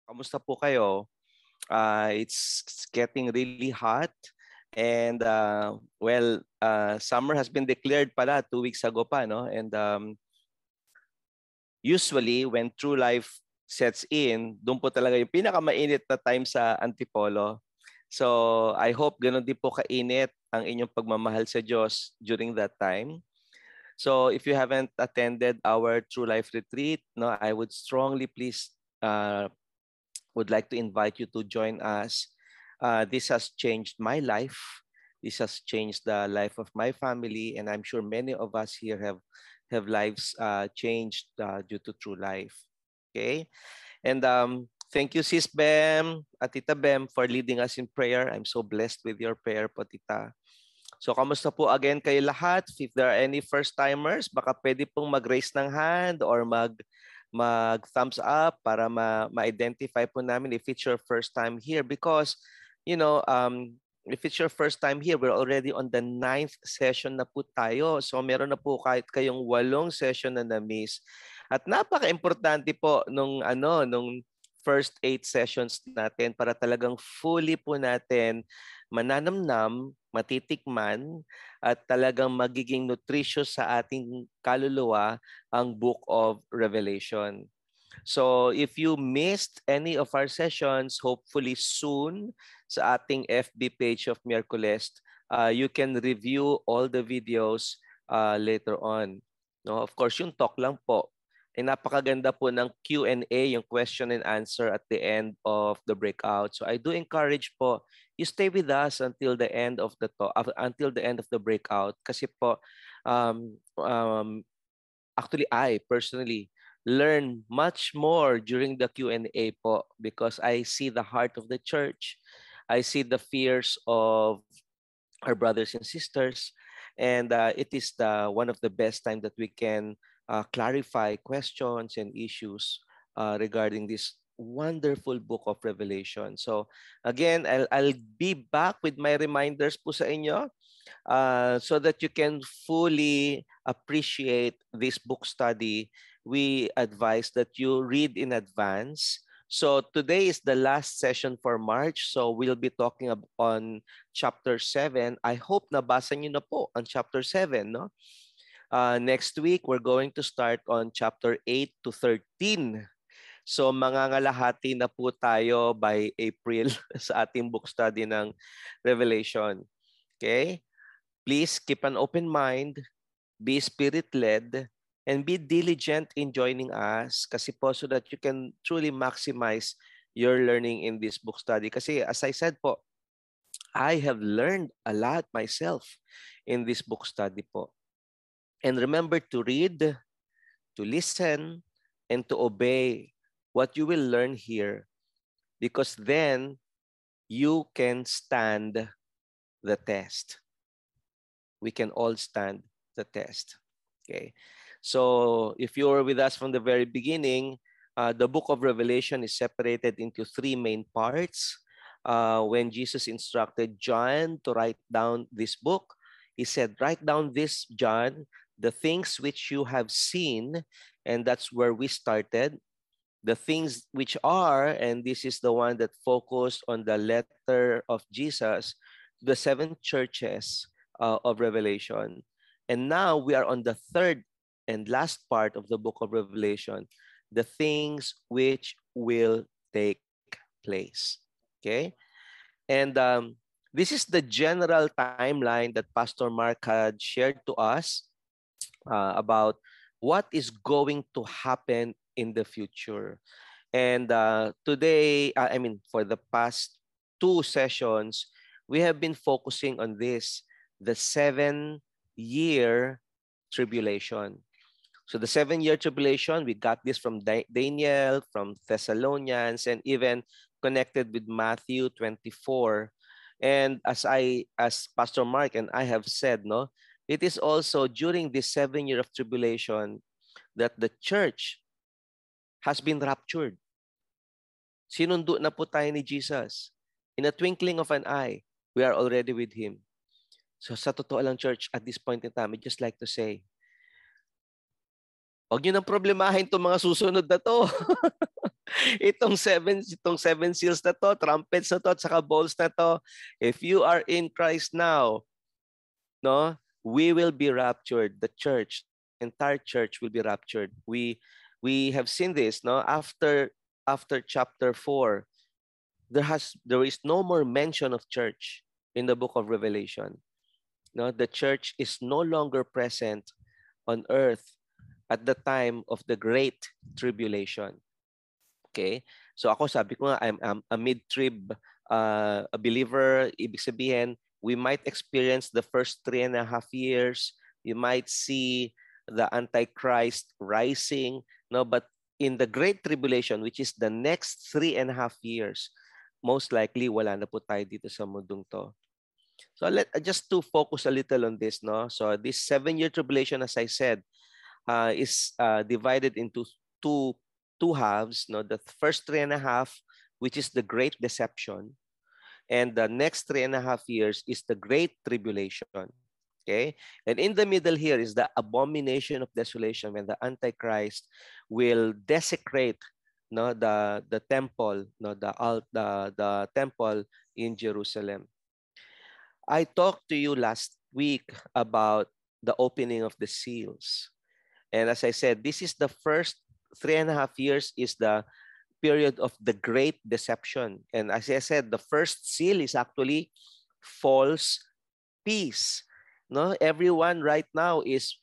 Kamusta po kayo? It's getting really hot and summer has been declared pala 2 weeks ago pa, no? And usually when true life sets in, doon po talaga yung pinakamainit na time sa Antipolo. So I hope ganun din po kainit ang inyong pagmamahal sa Diyos during that time. So if you haven't attended our True Life Retreat, no, I would strongly please would like to invite you to join us. This has changed my life. This has changed the life of my family, and I'm sure many of us here have lives changed due to True Life. Okay, and thank you, Sis Bem, at Tita Bem, for leading us in prayer. I'm so blessed with your prayer po, Tita. So, kamusta po again kayo lahat? If there are any first-timers, baka pwede pong mag-raise ng hand or mag-thumbs up para ma-identify po namin if it's your first time here. Because, if it's your first time here, we're already on the 9th session na po tayo. So, meron na po kahit kayong 8 session na na-miss. At napaka-importante po nung first 8 sessions natin para talagang fully po natin mananamnam, matitikman, at talagang magiging nutritious sa ating kaluluwa ang Book of Revelation. So if you missed any of our sessions, hopefully soon sa ating FB page of Miyerkules, you can review all the videos later on. No, of course, yung talk lang po. Napakaganda po ng Q&A, yung question and answer at the end of the breakout. So I do encourage po, you stay with us until the end of the talk, until the end of the breakout. Kasi po, actually I personally learn much more during the Q&A po because I see the heart of the church. I see the fears of our brothers and sisters, and it is one of the best time that we can clarify questions and issues regarding this wonderful book of Revelation. So again, I'll be back with my reminders po sa inyo so that you can fully appreciate this book study. We advise that you read in advance. So today is the last session for March. So we'll be talking on chapter 7. I hope nabasa niyo na po ang chapter 7, no? Next week, we're going to start on chapter 8 to 13. So mangangalahati na po tayo by April sa ating book study ng Revelation. Okay? Please keep an open mind, be spirit-led, and be diligent in joining us kasi po so that you can truly maximize your learning in this book study. Kasi as I said po, I have learned a lot myself in this book study po. And remember to read, to listen, and to obey what you will learn here because then you can stand the test. We can all stand the test. Okay. So if you were with us from the very beginning, the book of Revelation is separated into 3 main parts. When Jesus instructed John to write down this book, he said, write down this, John, the things which you have seen, and that's where we started. The things which are, and this is the one that focused on the letter of Jesus, the 7 churches of Revelation. And now we are on the 3rd and last part of the book of Revelation, the things which will take place. Okay? And this is the general timeline that Pastor Mark had shared to us about what is going to happen in the future. And today, for the past 2 sessions, we have been focusing on this, the 7-year tribulation. So the 7-year tribulation, we got this from Daniel, from Thessalonians, and even connected with Matthew 24. And as Pastor Mark and I have said, no, it is also during this 7-year of tribulation that the church has been raptured. Sinundo na po tayo ni Jesus. In a twinkling of an eye, we are already with Him. So sa totoo lang, church, at this point in time, I just like to say, huwag nyo nang problemahin itong mga susunod na to. itong seven seals na to, trumpets na to, at saka bowls na to, if you are in Christ now, no, we will be raptured. The church, entire church will be raptured. We have seen this, no, after chapter 4, there is no more mention of church in the book of Revelation. No, the church is no longer present on earth at the time of the great tribulation. Okay? So ako sabi ko nga, I'm a mid-trib a believer. Ibig sabihin, we might experience the first 3.5 years. You might see the Antichrist rising. No, but in the Great Tribulation, which is the next 3.5 years, most likely wala na po tayo dito sa mundong to. So just to focus a little on this, no. So this 7-year tribulation, as I said, is divided into two halves. No, the first 3.5, which is the Great Deception, and the next 3.5 years is the Great Tribulation. Okay, and in the middle here is the abomination of desolation, when the Antichrist will desecrate, no, the temple, no, the temple in Jerusalem. I talked to you last week about the opening of the seals. And as I said, this is the first 3.5 years is the period of the great deception. And as I said, the first seal is actually false peace. No, everyone right now is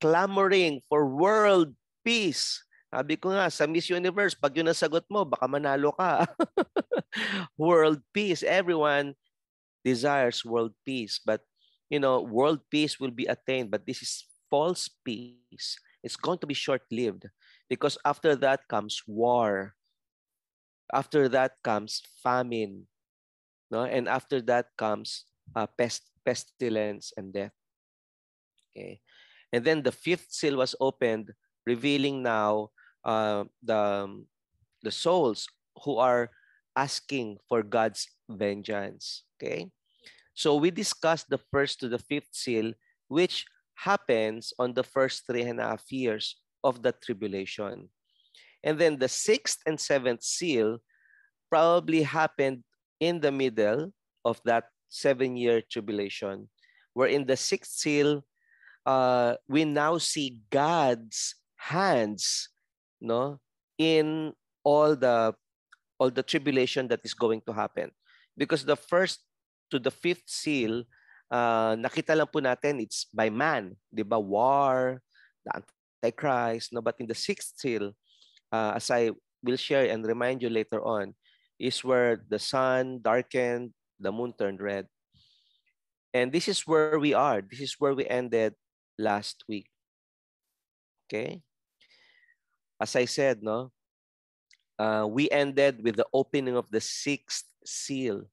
clamoring for world peace. Sabi ko nga, sa Miss Universe, pag yun ang sagot mo, baka manalo ka. World peace. Everyone desires world peace, but world peace will be attained, but this is false peace. It's going to be short-lived, because after that comes war. After that comes famine, no? And after that comes pestilence and death. Okay, and then the fifth seal was opened, revealing now the souls who are asking for God's vengeance. Okay, so we discussed the first to the fifth seal, which happens on the first 3.5 years of the tribulation. And then the sixth and seventh seal probably happened in the middle of that 7-year tribulation, where in the sixth seal, we now see God's hands, no, in all the tribulation that is going to happen. Because the first to the fifth seal, nakita lang po natin it's by man, di ba? War, the Antichrist, no? But in the sixth seal, as I will share and remind you later on, is where the sun darkened, the moon turned red. And this is where we are. This is where we ended last week. Okay? As I said, no, we ended with the opening of the sixth seal,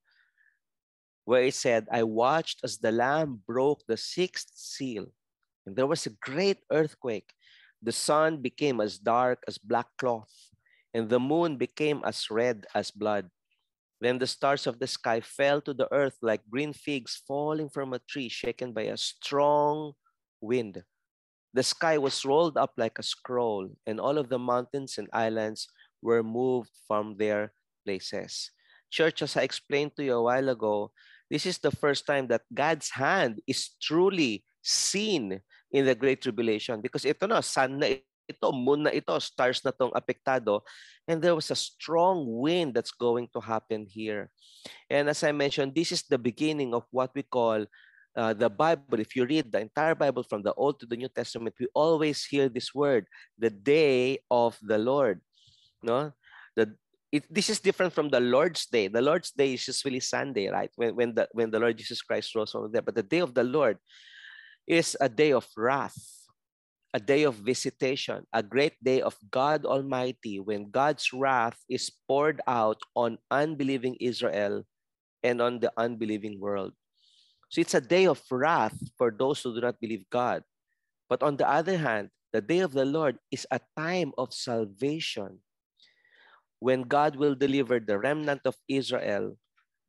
where it said, I watched as the Lamb broke the sixth seal, and there was a great earthquake. The sun became as dark as black cloth, and the moon became as red as blood. Then the stars of the sky fell to the earth like green figs falling from a tree shaken by a strong wind. The sky was rolled up like a scroll, and all of the mountains and islands were moved from their places. Church, as I explained to you a while ago, this is the first time that God's hand is truly seen in the Great Tribulation, because ito na, sun na ito, moon na ito, stars na tong apektado, and there was a strong wind that's going to happen here. And as I mentioned, this is the beginning of what we call the Bible. If you read the entire Bible from the Old to the New Testament, we always hear this word, the day of the Lord. No, this is different from the Lord's Day. The Lord's Day is usually Sunday, right? When the Lord Jesus Christ rose from there. But the day of the Lord is a day of wrath, a day of visitation, a great day of God Almighty, when God's wrath is poured out on unbelieving Israel and on the unbelieving world. So it's a day of wrath for those who do not believe God. But on the other hand, the day of the Lord is a time of salvation, when God will deliver the remnant of Israel.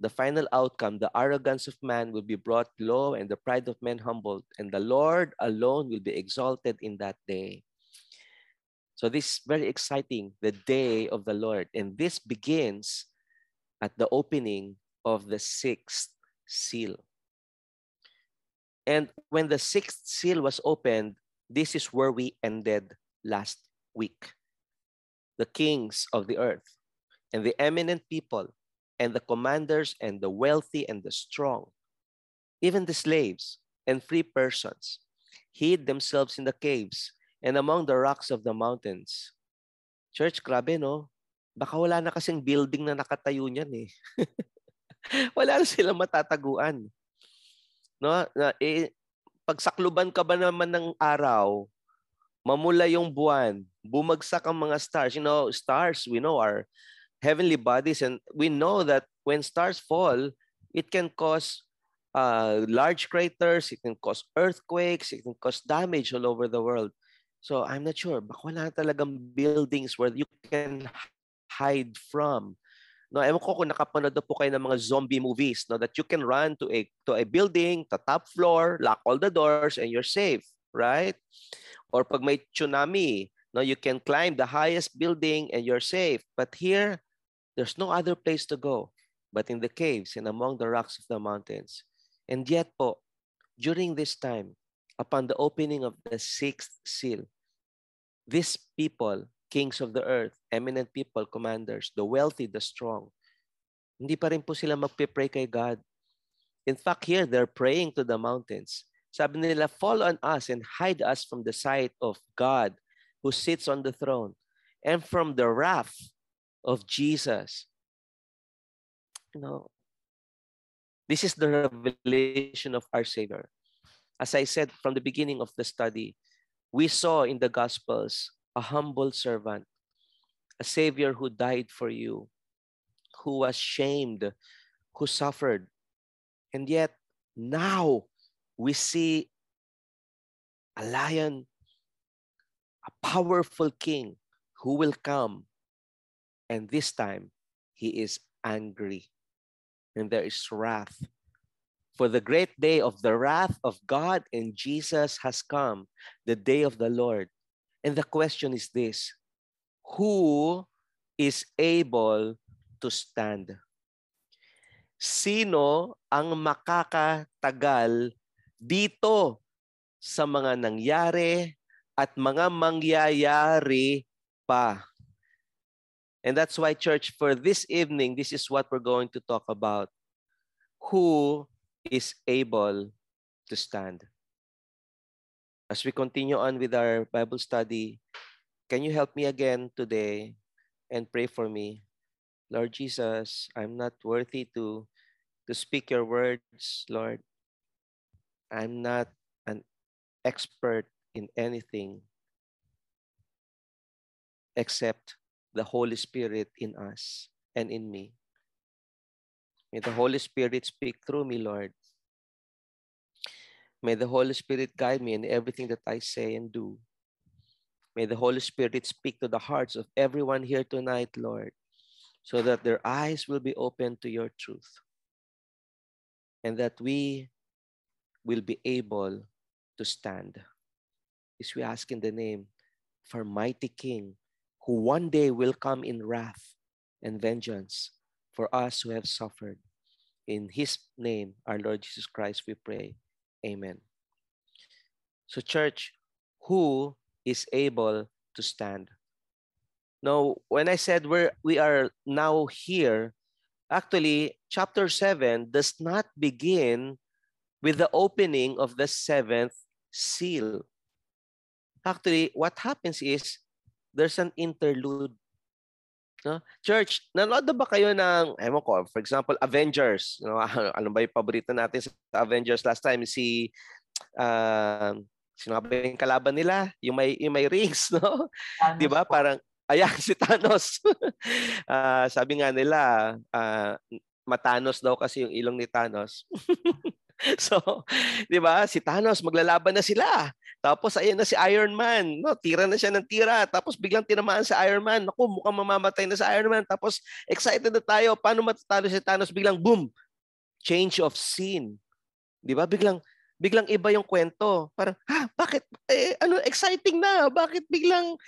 The final outcome, the arrogance of man will be brought low and the pride of men humbled, and the Lord alone will be exalted in that day. So this is very exciting, the day of the Lord. And this begins at the opening of the sixth seal. And when the sixth seal was opened, this is where we ended last week. The kings of the earth and the eminent people and the commanders and the wealthy and the strong, even the slaves and free persons, hid themselves in the caves and among the rocks of the mountains. Church, grabe no? Baka wala na kasing building na nakatayo niyan eh. Wala na silang matataguan. No? Pagsakluban ka ba naman ng araw, mamula yung buwan, bumagsak ang mga stars. You know, stars, we know, are heavenly bodies, and we know that when stars fall, it can cause large craters, it can cause earthquakes, it can cause damage all over the world. So I'm not sure, baka wala talagang buildings where you can hide from. No, ewan ko kung nakapanood na po kayo ng mga zombie movies, no, that you can run to a building, to top floor, lock all the doors, and you're safe, right? Or pag may tsunami, no, you can climb the highest building and you're safe. But here, there's no other place to go but in the caves and among the rocks of the mountains. And yet po, during this time, upon the opening of the sixth seal, these people, kings of the earth, eminent people, commanders, the wealthy, the strong, hindi pa rin po sila magpipray kay God. In fact, here, they're praying to the mountains. Sabi nila, fall on us and hide us from the sight of God who sits on the throne and from the wrath of Jesus. You know, this is the revelation of our Savior. As I said from the beginning of the study, we saw in the Gospels a humble servant, a Savior who died for you, who was shamed, who suffered. And yet, now we see a lion, a powerful king who will come. And this time, he is angry. And there is wrath. For the great day of the wrath of God and Jesus has come, the day of the Lord. And the question is this: who is able to stand? Sino ang makakatagal dito sa mga nangyari at mga mangyayari pa? And that's why, church, for this evening, this is what we're going to talk about. Who is able to stand? As we continue on with our Bible study, can you help me again today and pray for me? Lord Jesus, I'm not worthy to speak your words, Lord. I'm not an expert in anything except the Holy Spirit in us and in me. May the Holy Spirit speak through me, Lord. May the Holy Spirit guide me in everything that I say and do. May the Holy Spirit speak to the hearts of everyone here tonight, Lord, so that their eyes will be open to your truth and that we will be able to stand. This we ask in the name of our mighty King, who one day will come in wrath and vengeance for us who have suffered. In his name, our Lord Jesus Christ, we pray. Amen. So, church, who is able to stand? Now, when I said we are now here, actually, chapter 7 does not begin with the opening of the seventh seal. Actually, what happens is there's an interlude. No? Church, nanood na ba kayo ng, ewan ko, for example, Avengers? No? Ano ba yung paborito natin sa Avengers last time? Sino ba yung kalaban nila? Yung may rings, no? Di ba? Parang, ayan, si Thanos. Sabi nga nila, matanos daw kasi yung ilong ni Thanos. So, di ba? Si Thanos, maglalaban na sila. Tapos, ayun na si Iron Man. No? Tira na siya ng tira. Tapos, biglang tinamaan si Iron Man. Naku, mukhang mamamatay na si Iron Man. Tapos, excited na tayo. Paano matatalo si Thanos? Biglang, boom! Change of scene. Di ba? Biglang, biglang iba yung kwento. Parang, bakit? Ano, exciting na. Bakit biglang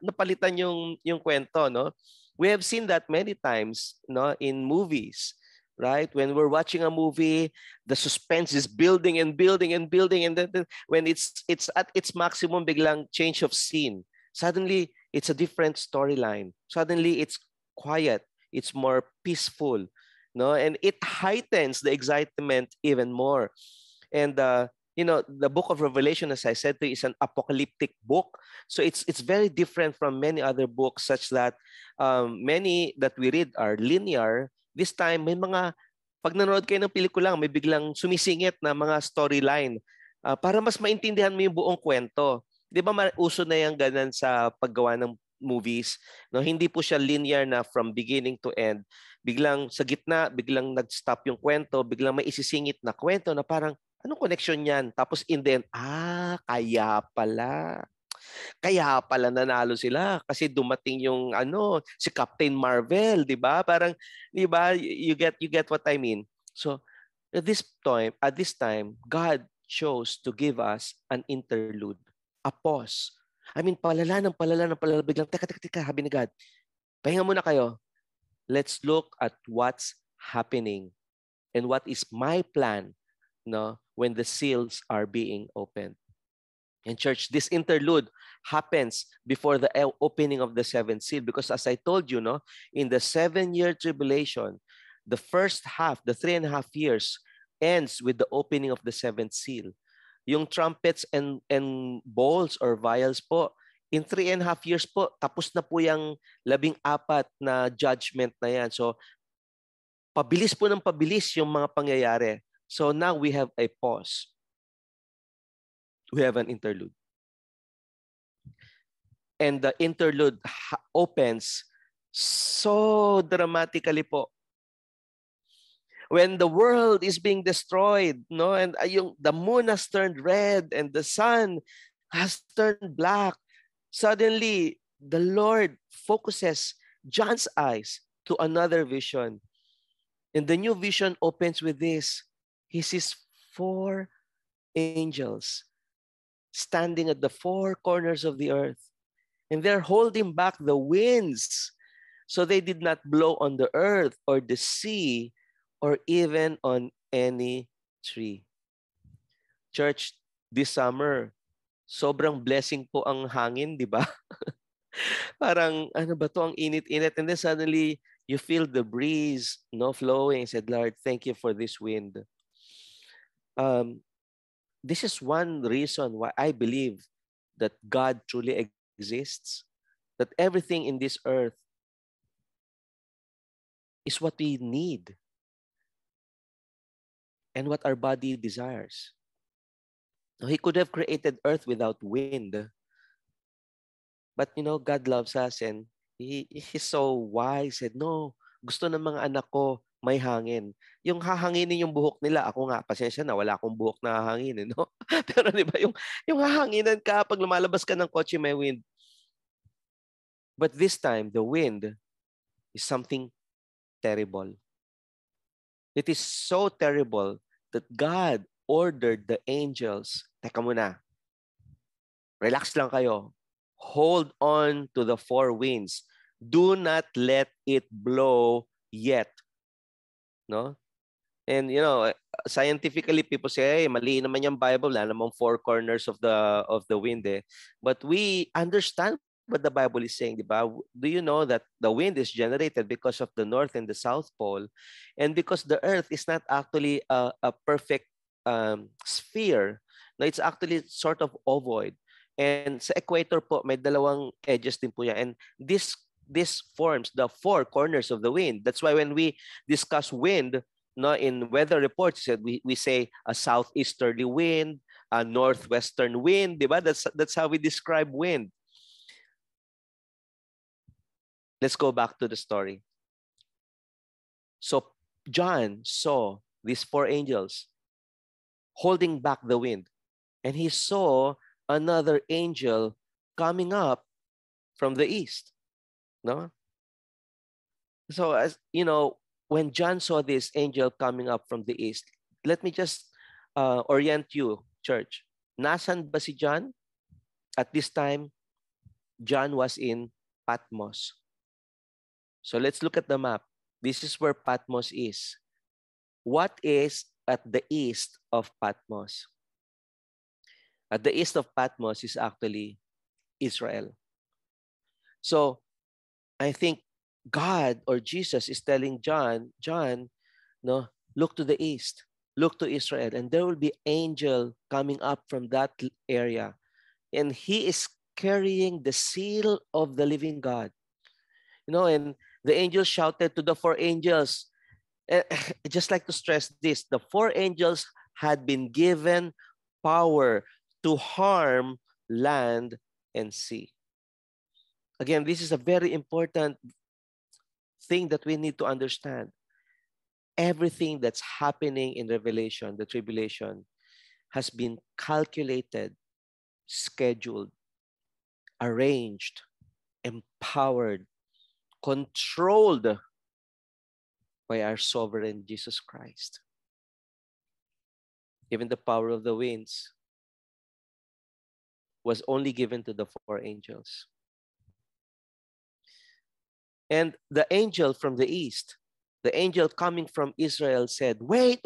napalitan yung kwento, no? We have seen that many times, no, in movies, right? When we're watching a movie, the suspense is building and building and building, and then when it's at its maximum, biglang change of scene. Suddenly, it's a different storyline. Suddenly, it's quiet. It's more peaceful, no, and it heightens the excitement even more. And the book of Revelation, as I said to you, is an apocalyptic book, so it's very different from many other books, such that many that we read are linear. This time may mga, pag nanonood kayo ng pelikula, may biglang sumisingit na mga storyline, para mas maintindihan mo yung buong kwento. Di ba uso na yung ganun sa paggawa ng movies, no? Hindi po siya linear na from beginning to end. Biglang sa gitna, biglang nag-stop yung kwento, biglang may isisingit na kwento na parang, anong connection yan? Tapos in the end, kaya pala. Kaya pala nanalo sila kasi dumating yung si Captain Marvel, 'di ba? Parang 'di ba, you get what I mean. So at this time God chose to give us an interlude, a pause. I mean, palala ng palala ng palala, biglang teka teka teka, sabi ni God, pahinga muna kayo. Let's look at what's happening and what is my plan, no, when the seals are being opened. And church, this interlude happens before the opening of the seventh seal, because as I told you, no, in the 7-year tribulation, the first half, the 3.5 years, ends with the opening of the seventh seal. Yung trumpets and bowls or vials po, in 3.5 years po, tapos na po yung 14 na judgment na yan. So, pabilis po ng pabilis yung mga pangyayari. So now we have a pause. We have an interlude. And the interlude opens so dramatically po. When the world is being destroyed, no, and the moon has turned red and the sun has turned black, suddenly the Lord focuses John's eyes to another vision. And the new vision opens with this. He sees 4 angels standing at the 4 corners of the earth. And they're holding back the winds so they did not blow on the earth or the sea or even on any tree. Church, this summer, sobrang blessing po ang hangin, di ba? Parang, ano ba to, ang init-init. And then suddenly, you feel the breeze, no, flowing. I said, Lord, thank you for this wind. This is one reason why I believe that God truly exists, that everything in this earth is what we need and what our body desires. Now, He could have created earth without wind, but God loves us, and He's so wise. Said, no, gusto ng mga anak ko may hangin. Yung hahanginin yung buhok nila, ako nga, pasensya na, wala akong buhok na hahanginin, no? Pero di ba, yung hahanginan ka pag lumalabas ka ng kotse, may wind. But this time, the wind is something terrible. It is so terrible that God ordered the angels, teka muna, relax lang kayo. Hold on to the 4 winds. Do not let it blow yet. No? And scientifically people say, hey, mali naman yung Bible, wala namang 4 corners of the wind eh. But we understand what the Bible is saying, di ba? Do you know that the wind is generated because of the North and the South Pole, and because the Earth is not actually a perfect sphere. No, it's actually sort of ovoid. And sa equator po, may dalawang edges din po yan. And this forms the 4 corners of the wind. That's why when we discuss wind, no, in weather reports, we say a southeasterly wind, a northwestern wind, di ba? That's how we describe wind. Let's go back to the story. So John saw these 4 angels holding back the wind, and he saw another angel coming up from the east. No? So as when John saw this angel coming up from the east, let me just orient you, church. Nasan ba si John? At this time, John was in Patmos. So let's look at the map. This is where Patmos is. What is at the east of Patmos? At the east of Patmos is actually Israel. So I think God or Jesus is telling John, no, look to the east, look to Israel, and there will be angel coming up from that area, and he is carrying the seal of the living God. And the angel shouted to the four angels. I just like to stress this: the four angels had been given power to harm land and sea. Again, this is a very important thing that we need to understand. Everything that's happening in Revelation, the tribulation, has been calculated, scheduled, arranged, empowered, controlled by our sovereign Jesus Christ. Even the power of the winds was only given to the four angels. And the angel from the east, the angel coming from Israel said, wait,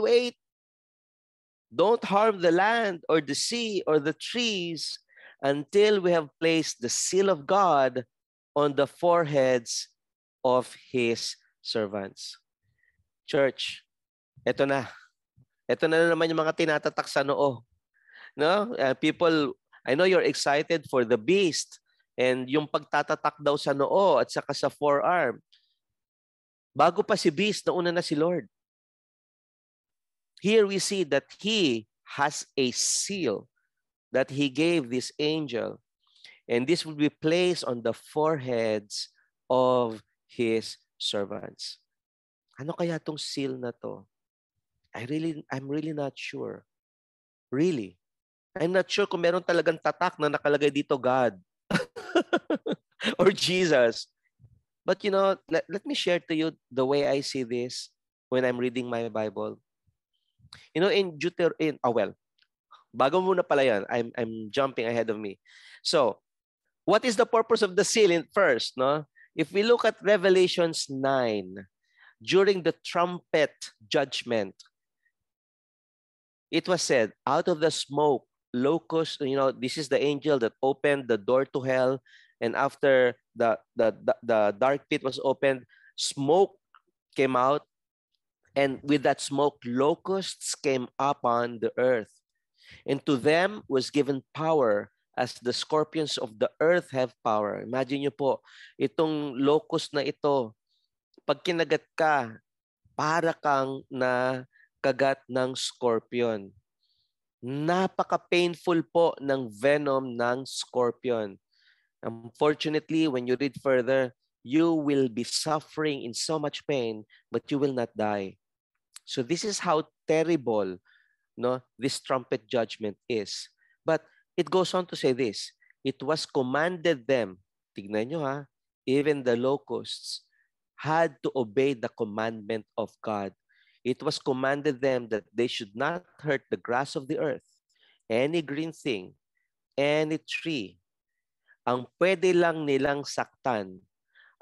don't harm the land or the sea or the trees until we have placed the seal of God on the foreheads of his servants. Church, eto na. Ito na naman yung mga tinatatak sa noo. No? People, I know you're excited for the beast and yung pagtatatak daw sa noo at saka sa forearm. Bago pa si beast, nauna na si Lord. Here we see that he has a seal that he gave this angel, and this will be placed on the foreheads of his servants. Ano kaya tong seal na to? I'm really not sure. Really. I'm not sure kung meron talagang tatak na nakalagay dito God or Jesus. But let me share to you the way I see this when I'm reading my Bible. Bago muna pala yan, I'm jumping ahead of me. So, what is the purpose of the seal first, no? If we look at Revelations 9, during the trumpet judgment, it was said, out of the smoke, locusts, this is the angel that opened the door to hell, and after the dark pit was opened, smoke came out, and with that smoke, locusts came upon the earth. And to them was given power as the scorpions of the earth have power. Imagine nyo po, itong locust na ito, pag kinagat ka, para kang na kagat ng scorpion. Napaka-painful po ng venom ng scorpion. Unfortunately, when you read further, you will be suffering in so much pain, but you will not die. So this is how terrible this trumpet judgment is. But it goes on to say this, it was commanded them, tignan nyo ha, even the locusts had to obey the commandment of God. It was commanded them that they should not hurt the grass of the earth, any green thing, any tree. Ang pwede lang nilang saktan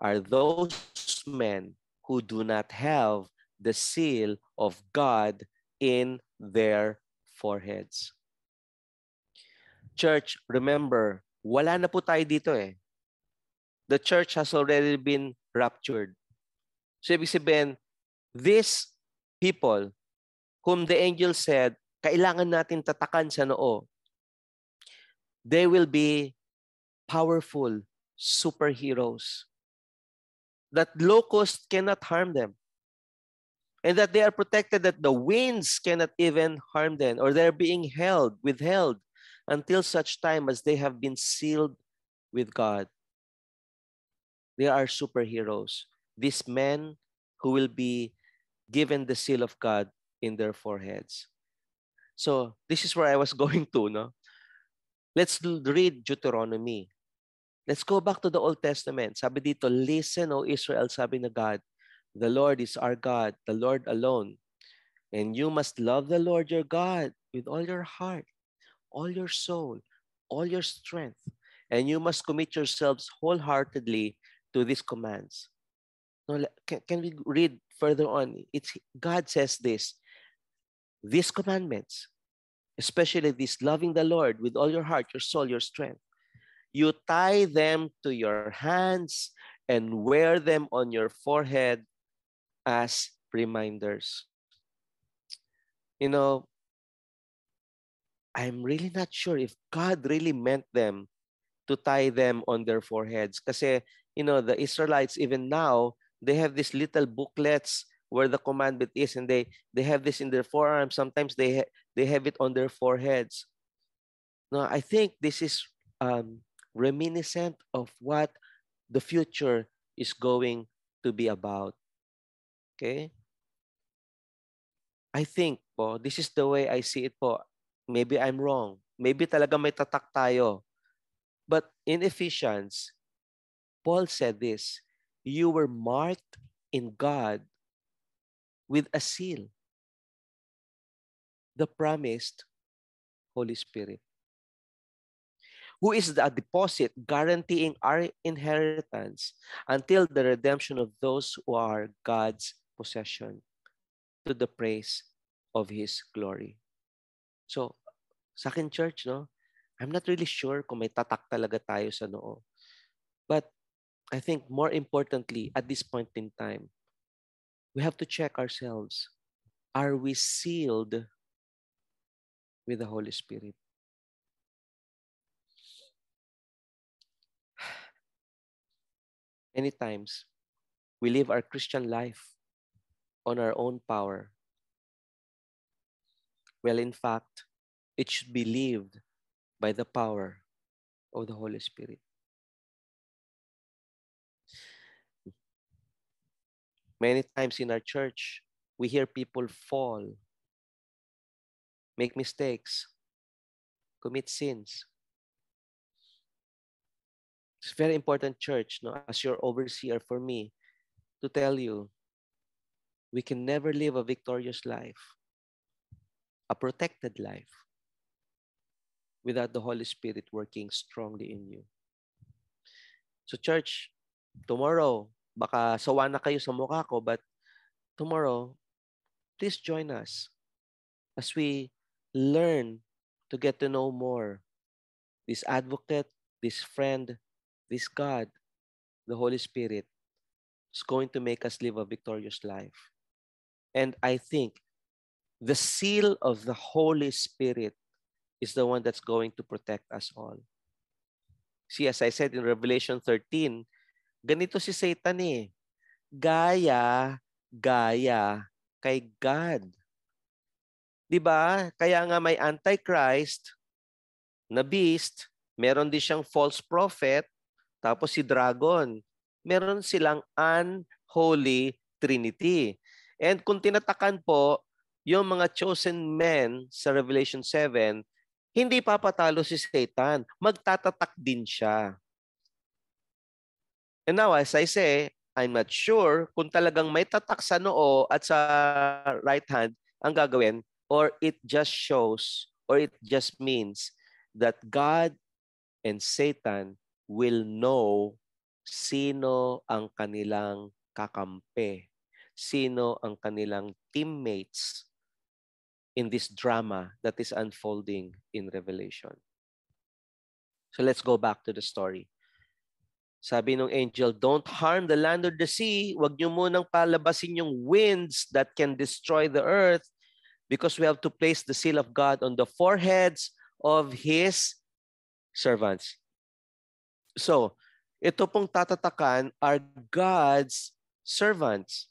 are those men who do not have the seal of God in their foreheads. Church, remember, wala na po tayo dito eh. The church has already been raptured. So ibig sabihin, these people whom the angel said, kailangan natin tatakan sa noo, they will be powerful superheroes. That locusts cannot harm them. And that they are protected, that the winds cannot even harm them, or they're being withheld until such time as they have been sealed with God. They are superheroes. These men who will be given the seal of God in their foreheads. So this is where I was going to, no? Let's read Deuteronomy. Let's go back to the Old Testament. Sabi dito, listen, O Israel, sabi na God, the Lord is our God, the Lord alone. And you must love the Lord your God with all your heart, all your soul, all your strength. And you must commit yourselves wholeheartedly to these commands. Now, can we read further on? God says this, these commandments, especially this loving the Lord with all your heart, your soul, your strength. You tie them to your hands and wear them on your forehead as reminders. You know, I'm really not sure if God really meant them to tie them on their foreheads. Kasi, the Israelites, even now, they have these little booklets where the commandment is, and they have this in their forearms. Sometimes they have it on their foreheads. No, I think this is reminiscent of what the future is going to be about. Okay? I think po, this is the way I see it po. Maybe I'm wrong. Maybe talaga may tatak tayo. But in Ephesians, Paul said this, you were marked in God with a seal, the promised Holy Spirit, who is the deposit guaranteeing our inheritance until the redemption of those who are God's possession, to the praise of His glory. So, sa akin church, no, I'm not really sure kung may tatak talaga tayo sa noo. But I think more importantly, at this point in time, we have to check ourselves. Are we sealed with the Holy Spirit? Many times, we live our Christian life on our own power. Well, in fact, it should be lived by the power of the Holy Spirit. Many times in our church, we hear people fall, make mistakes, commit sins. It's very important, church, no, as your overseer for me, to tell you, we can never live a victorious life, a protected life, without the Holy Spirit working strongly in you. So church, tomorrow, baka sawa na kayo sa mukha ko, but tomorrow, please join us as we learn to get to know more this advocate, this friend, this God, the Holy Spirit, is going to make us live a victorious life. And I think the seal of the Holy Spirit is the one that's going to protect us all. See, as I said in Revelation 13, ganito si Satan eh. Gaya kay God. 'Di ba? Kaya nga may Antichrist na beast, meron din siyang false prophet, tapos si dragon. Meron silang unholy trinity. And kung tinatakan po yung mga chosen men sa Revelation 7, hindi papatalo si Satan. Magtatatak din siya. And now, as I say, I'm not sure kung talagang may tatak sa noo at sa right hand ang gagawin, or it just shows, or it just means that God and Satan will know sino ang kanilang kakampi, sino ang kanilang teammates in this drama that is unfolding in Revelation. So let's go back to the story. Sabi ng angel, don't harm the land or the sea. Huwag niyo munang palabasin yung winds that can destroy the earth, because we have to place the seal of God on the foreheads of His servants. So, ito pong tatatakan are God's servants,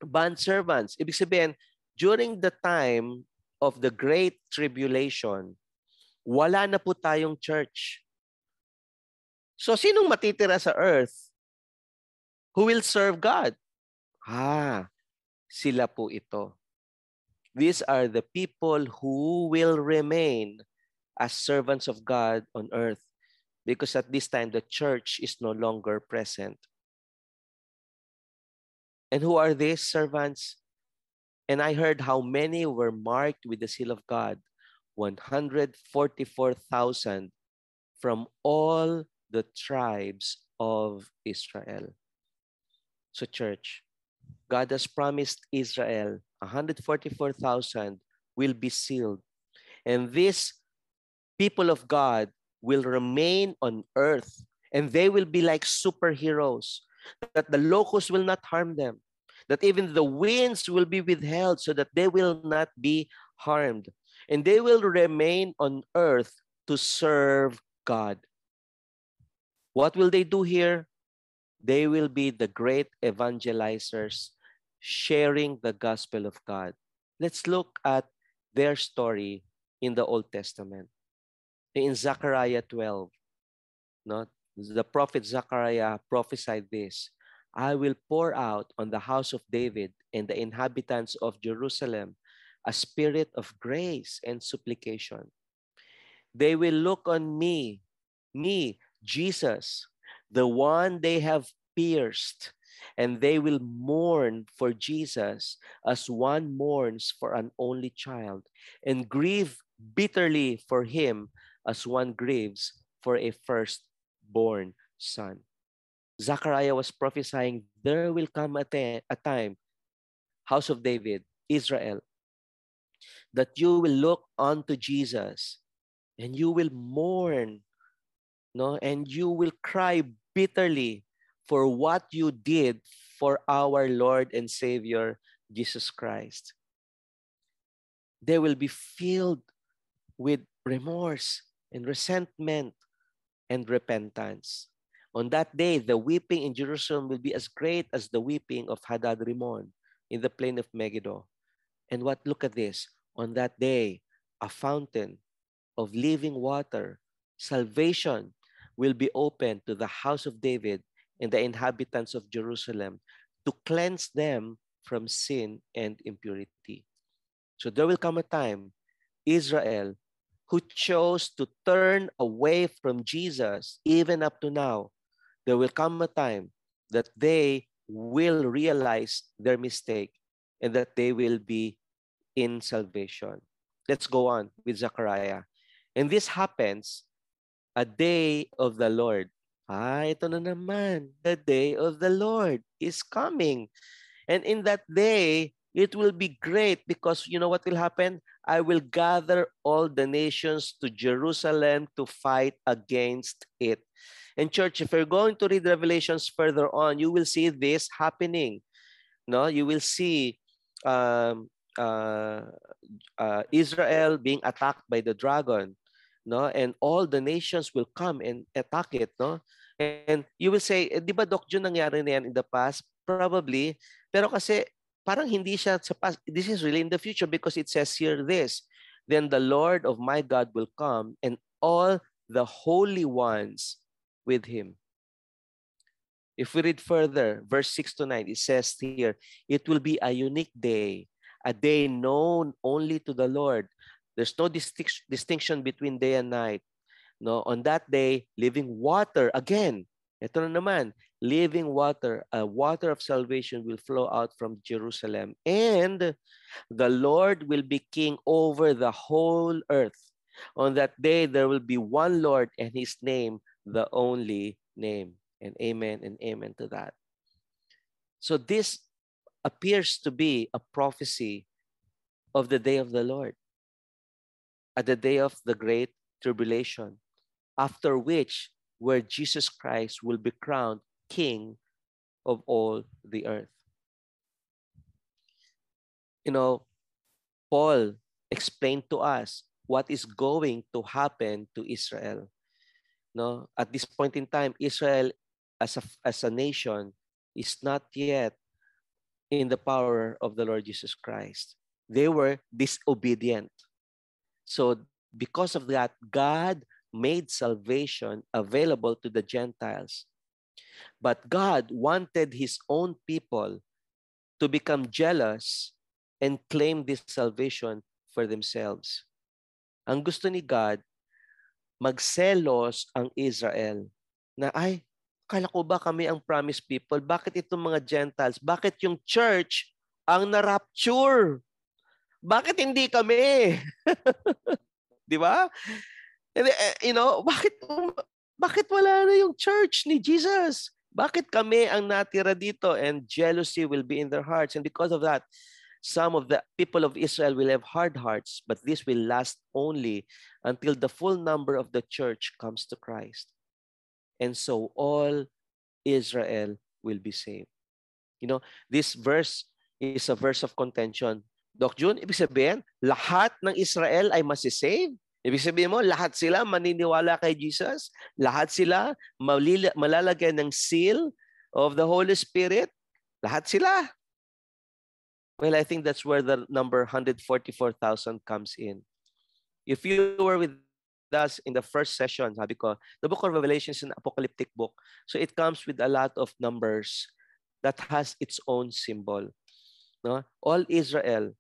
bond servants. Ibig sabihin, during the time of the Great Tribulation, wala na po tayong church. So, sinong matitira sa earth? Who will serve God? Sila po ito. These are the people who will remain as servants of God on earth, because at this time, the church is no longer present. And who are these servants? And I heard how many were marked with the seal of God. 144,000 from all the tribes of Israel. So church, God has promised Israel 144,000 will be sealed. And these people of God will remain on earth, and they will be like superheroes, that the locusts will not harm them, that even the winds will be withheld so that they will not be harmed. And they will remain on earth to serve God. What will they do here? They will be the great evangelizers sharing the gospel of God. Let's look at their story in the Old Testament. In Zechariah 12, no, the prophet Zechariah prophesied this: I will pour out on the house of David and the inhabitants of Jerusalem a spirit of grace and supplication. They will look on me, Jesus, the one they have pierced, and they will mourn for Jesus as one mourns for an only child, and grieve bitterly for him as one grieves for a firstborn son. Zechariah was prophesying there will come a time, house of David, Israel, that you will look unto Jesus and you will mourn, no, and you will cry bitterly for what you did for our Lord and Savior Jesus Christ. They will be filled with remorse and resentment and repentance. On that day, the weeping in Jerusalem will be as great as the weeping of Hadad Rimon in the plain of Megiddo. And what, look at this, on that day, a fountain of living water, salvation will be opened to the house of David and the inhabitants of Jerusalem to cleanse them from sin and impurity. So there will come a time, Israel, who chose to turn away from Jesus, even up to now, there will come a time that they will realize their mistake and that they will be in salvation. Let's go on with Zechariah. And this happens a day of the Lord. Ito na naman. The day of the Lord is coming. And in that day, it will be great because you know what will happen? I will gather all the nations to Jerusalem to fight against it. And church, if you're going to read Revelations further on, you will see this happening. No, you will see um, uh, Israel being attacked by the dragon, no, and all the nations will come and attack it, no. And you will say, di ba Doc Jun nangyari na yan in the past? Probably, pero kasi parang hindi siya sa past. This is really in the future because it says here this, then the Lord of my God will come and all the holy ones with him. If we read further, verse 6 to 9, it says here, it will be a unique day, a day known only to the Lord. There's no distinction between day and night. No, on that day, living water, again, ito na naman, living water, a water of salvation will flow out from Jerusalem. And the Lord will be king over the whole earth. On that day, there will be one Lord and his name, the only name. And amen to that. So this appears to be a prophecy of the day of the Lord, at the day of the great tribulation, after which, where Jesus Christ will be crowned King of all the earth. You know, Paul explained to us what is going to happen to Israel. No, at this point in time, Israel as a nation is not yet in the power of the Lord Jesus Christ. They were disobedient. So because of that, God made salvation available to the Gentiles. But God wanted his own people to become jealous and claim this salvation for themselves. Ang gusto ni God, magselos ang Israel na kala ko ba kami ang promised people? Bakit itong mga Gentiles? Bakit yung church ang na-rapture. Bakit hindi kami? Di ba? And, bakit wala na yung church ni Jesus? Bakit kami ang natira dito? And jealousy will be in their hearts. And because of that, some of the people of Israel will have hard hearts, but this will last only until the full number of the church comes to Christ. And so all Israel will be saved. This verse is a verse of contention. Doc June, ibig sabihin, lahat ng Israel ay masisave? Ibig sabihin mo, lahat sila maniniwala kay Jesus? Lahat sila malalagyan ng seal of the Holy Spirit? Lahat sila. Well, I think that's where the number 144,000 comes in. If you were with us in the first session, sabi ko, the book of Revelation is an apocalyptic book. So it comes with a lot of numbers that has its own symbol. No? All Israel,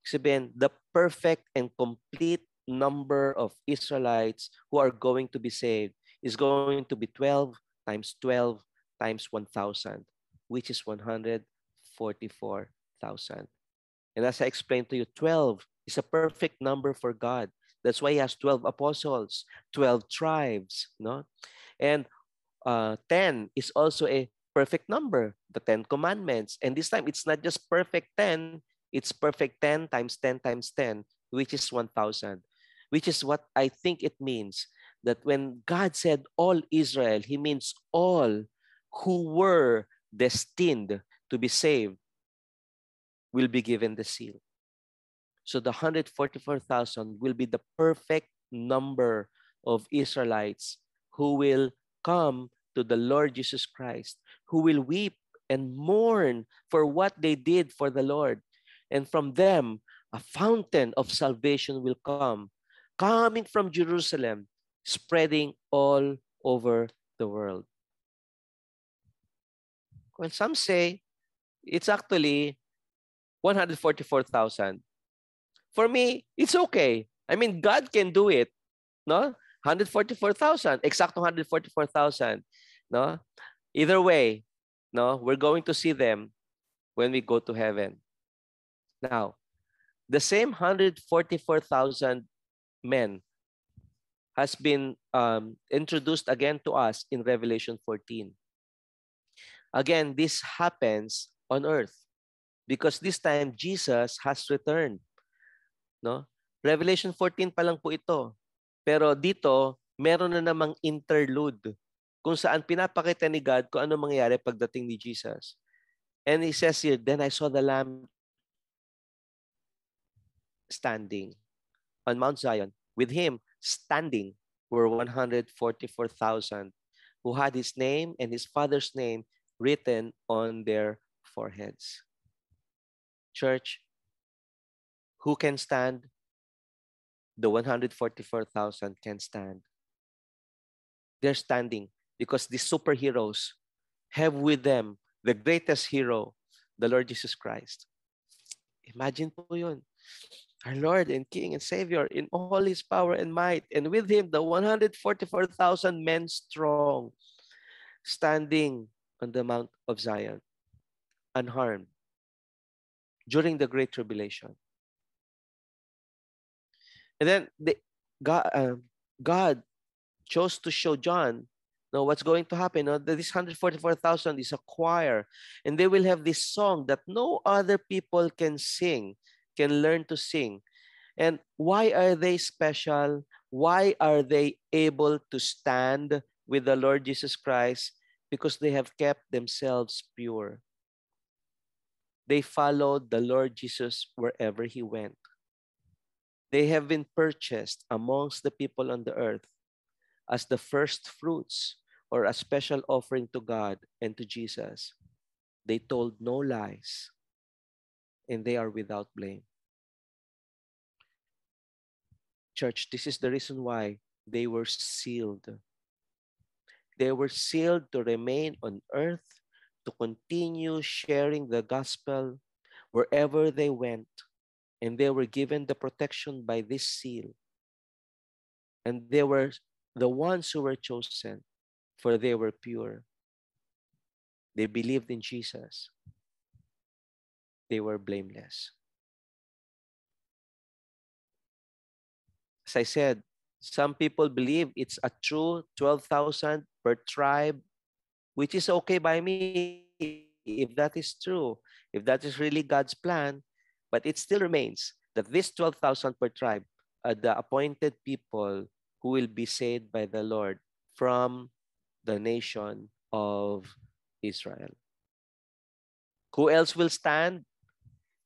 sabihin, the perfect and complete number of Israelites who are going to be saved is going to be 12 times 12 times 1,000, which is 144,000. And as I explained to you, 12 is a perfect number for God. That's why he has 12 apostles, 12 tribes. No? And 10 is also a perfect number, the 10 commandments. And this time, it's not just perfect 10, it's perfect 10 times 10 times 10, which is 1,000, which is what I think it means, that when God said all Israel, he means all who were destined to be saved will be given the seal. So the 144,000 will be the perfect number of Israelites who will come to the Lord Jesus Christ, who will weep and mourn for what they did for the Lord. And from them, a fountain of salvation will come, coming from Jerusalem, spreading all over the world. Well, some say it's actually 144,000. For me, it's okay. I mean, God can do it. No? 144,000, exact 144,000. No? Either way, no, we're going to see them when we go to heaven. Now, the same 144,000 men has been introduced again to us in Revelation 14. Again, this happens on earth because this time Jesus has returned. No? Revelation 14 pa lang po ito. Pero dito, meron na namang interlude kung saan pinapakita ni God kung ano mangyayari pagdating ni Jesus. And he says here, then I saw the Lamb standing on Mount Zion. With him standing were 144,000 who had his name and his father's name written on their foreheads. Church, who can stand? The 144,000 can stand. They're standing because these superheroes have with them the greatest hero, the Lord Jesus Christ. Imagine po yun. Our Lord and King and Savior in all his power and might. And with him, the 144,000 men strong, standing on the Mount of Zion, unharmed, during the Great Tribulation. And then God chose to show John what's going to happen. This 144,000 is a choir, and they will have this song that no other people can sing, can learn to sing. And why are they special? Why are they able to stand with the Lord Jesus Christ? Because they have kept themselves pure. They followed the Lord Jesus wherever he went. They have been purchased amongst the people on the earth as the first fruits or a special offering to God and to Jesus. They told no lies, and they are without blame. Church, this is the reason why they were sealed. They were sealed to remain on earth, to continue sharing the gospel wherever they went, and they were given the protection by this seal. And they were the ones who were chosen, for they were pure. They believed in Jesus. they were blameless. As I said, some people believe it's a true 12,000 per tribe, which is okay by me if that is true, if that is really God's plan. But it still remains that this 12,000 per tribe are the appointed people who will be saved by the Lord from the nation of Israel. Who else will stand?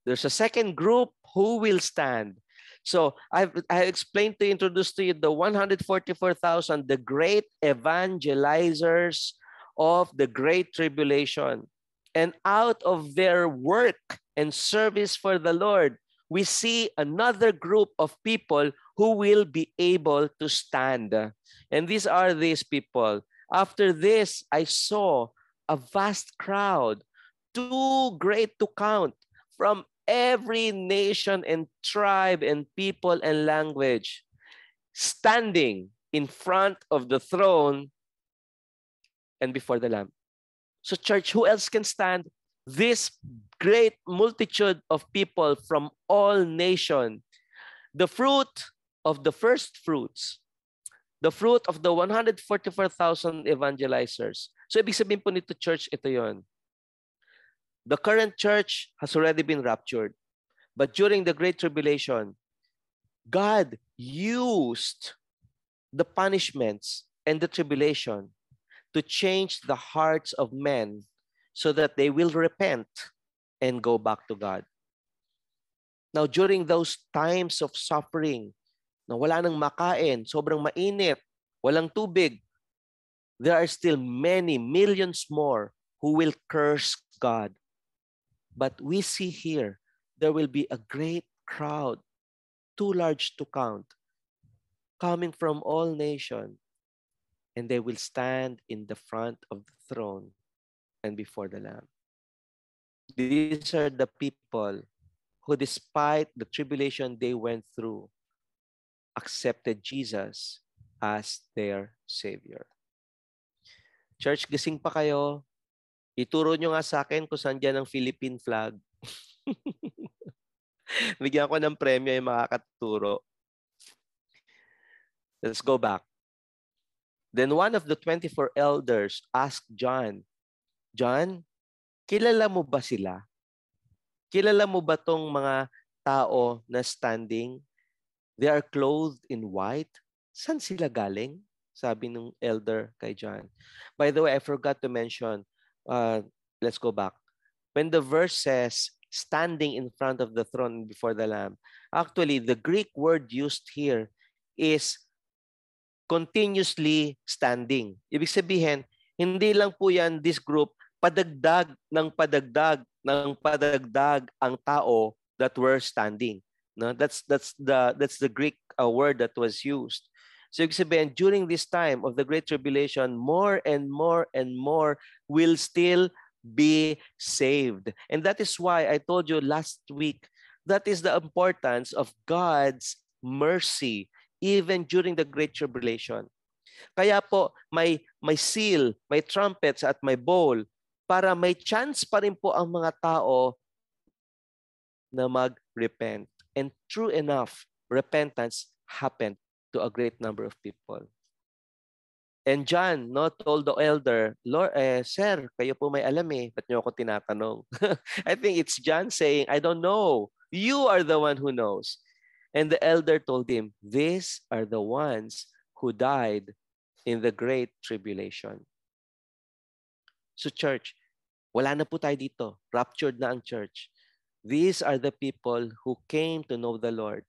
There's a second group who will stand. So I explained to introduce to you the 144,000, the great evangelizers of the Great Tribulation. And out of their work and service for the Lord, we see another group of people who will be able to stand. And these are these people. After this, I saw a vast crowd, too great to count, from every nation and tribe and people and language, standing in front of the throne and before the Lamb. So, church, who else can stand? This great multitude of people from all nations. The fruit of the first fruits, the fruit of the 144,000 evangelizers. So, ibig sabihin po nito, church, ito yon. The current church has already been raptured. But during the Great Tribulation, God used the punishments and the tribulation to change the hearts of men so that they will repent and go back to God. Now, during those times of suffering, na wala nang makain, sobrang mainit, walang tubig, there are still many millions more who will curse God. But we see here, there will be a great crowd, too large to count, coming from all nations, and they will stand in the front of the throne and before the Lamb. These are the people who, despite the tribulation they went through, accepted Jesus as their Savior. Church, gising pa kayo. Ituro nyo nga sa akin kung saan dyan ang Philippine flag. Bigyan ko ng premyo yung makakaturo. Let's go back. Then one of the 24 elders asked John, John, kilala mo ba sila? Kilala mo ba tong mga tao na standing? They are clothed in white. Saan sila galing? Sabi ng elder kay John. By the way, I forgot to mention, let's go back. When the verse says, standing in front of the throne before the Lamb, actually, the Greek word used here is continuously standing. Ibig sabihin, hindi lang po yan, this group, padagdag ng padagdag ng padagdag ang tao that were standing. No, that's the Greek word that was used. So ibig sabihin, during this time of the Great Tribulation, more and more and more will still be saved. And that is why I told you last week, that is the importance of God's mercy even during the Great Tribulation. Kaya po, may seal, may trumpets at may bowl para may chance pa rin po ang mga tao na mag-repent. And true enough, repentance happened to a great number of people. And John told the elder, Lord, sir, kayo po may alam ba't niyo ako tinatanong? I think it's John saying, I don't know. You are the one who knows. And the elder told him, these are the ones who died in the Great Tribulation. So church, wala na po tayo dito. Raptured na ang church. These are the people who came to know the Lord.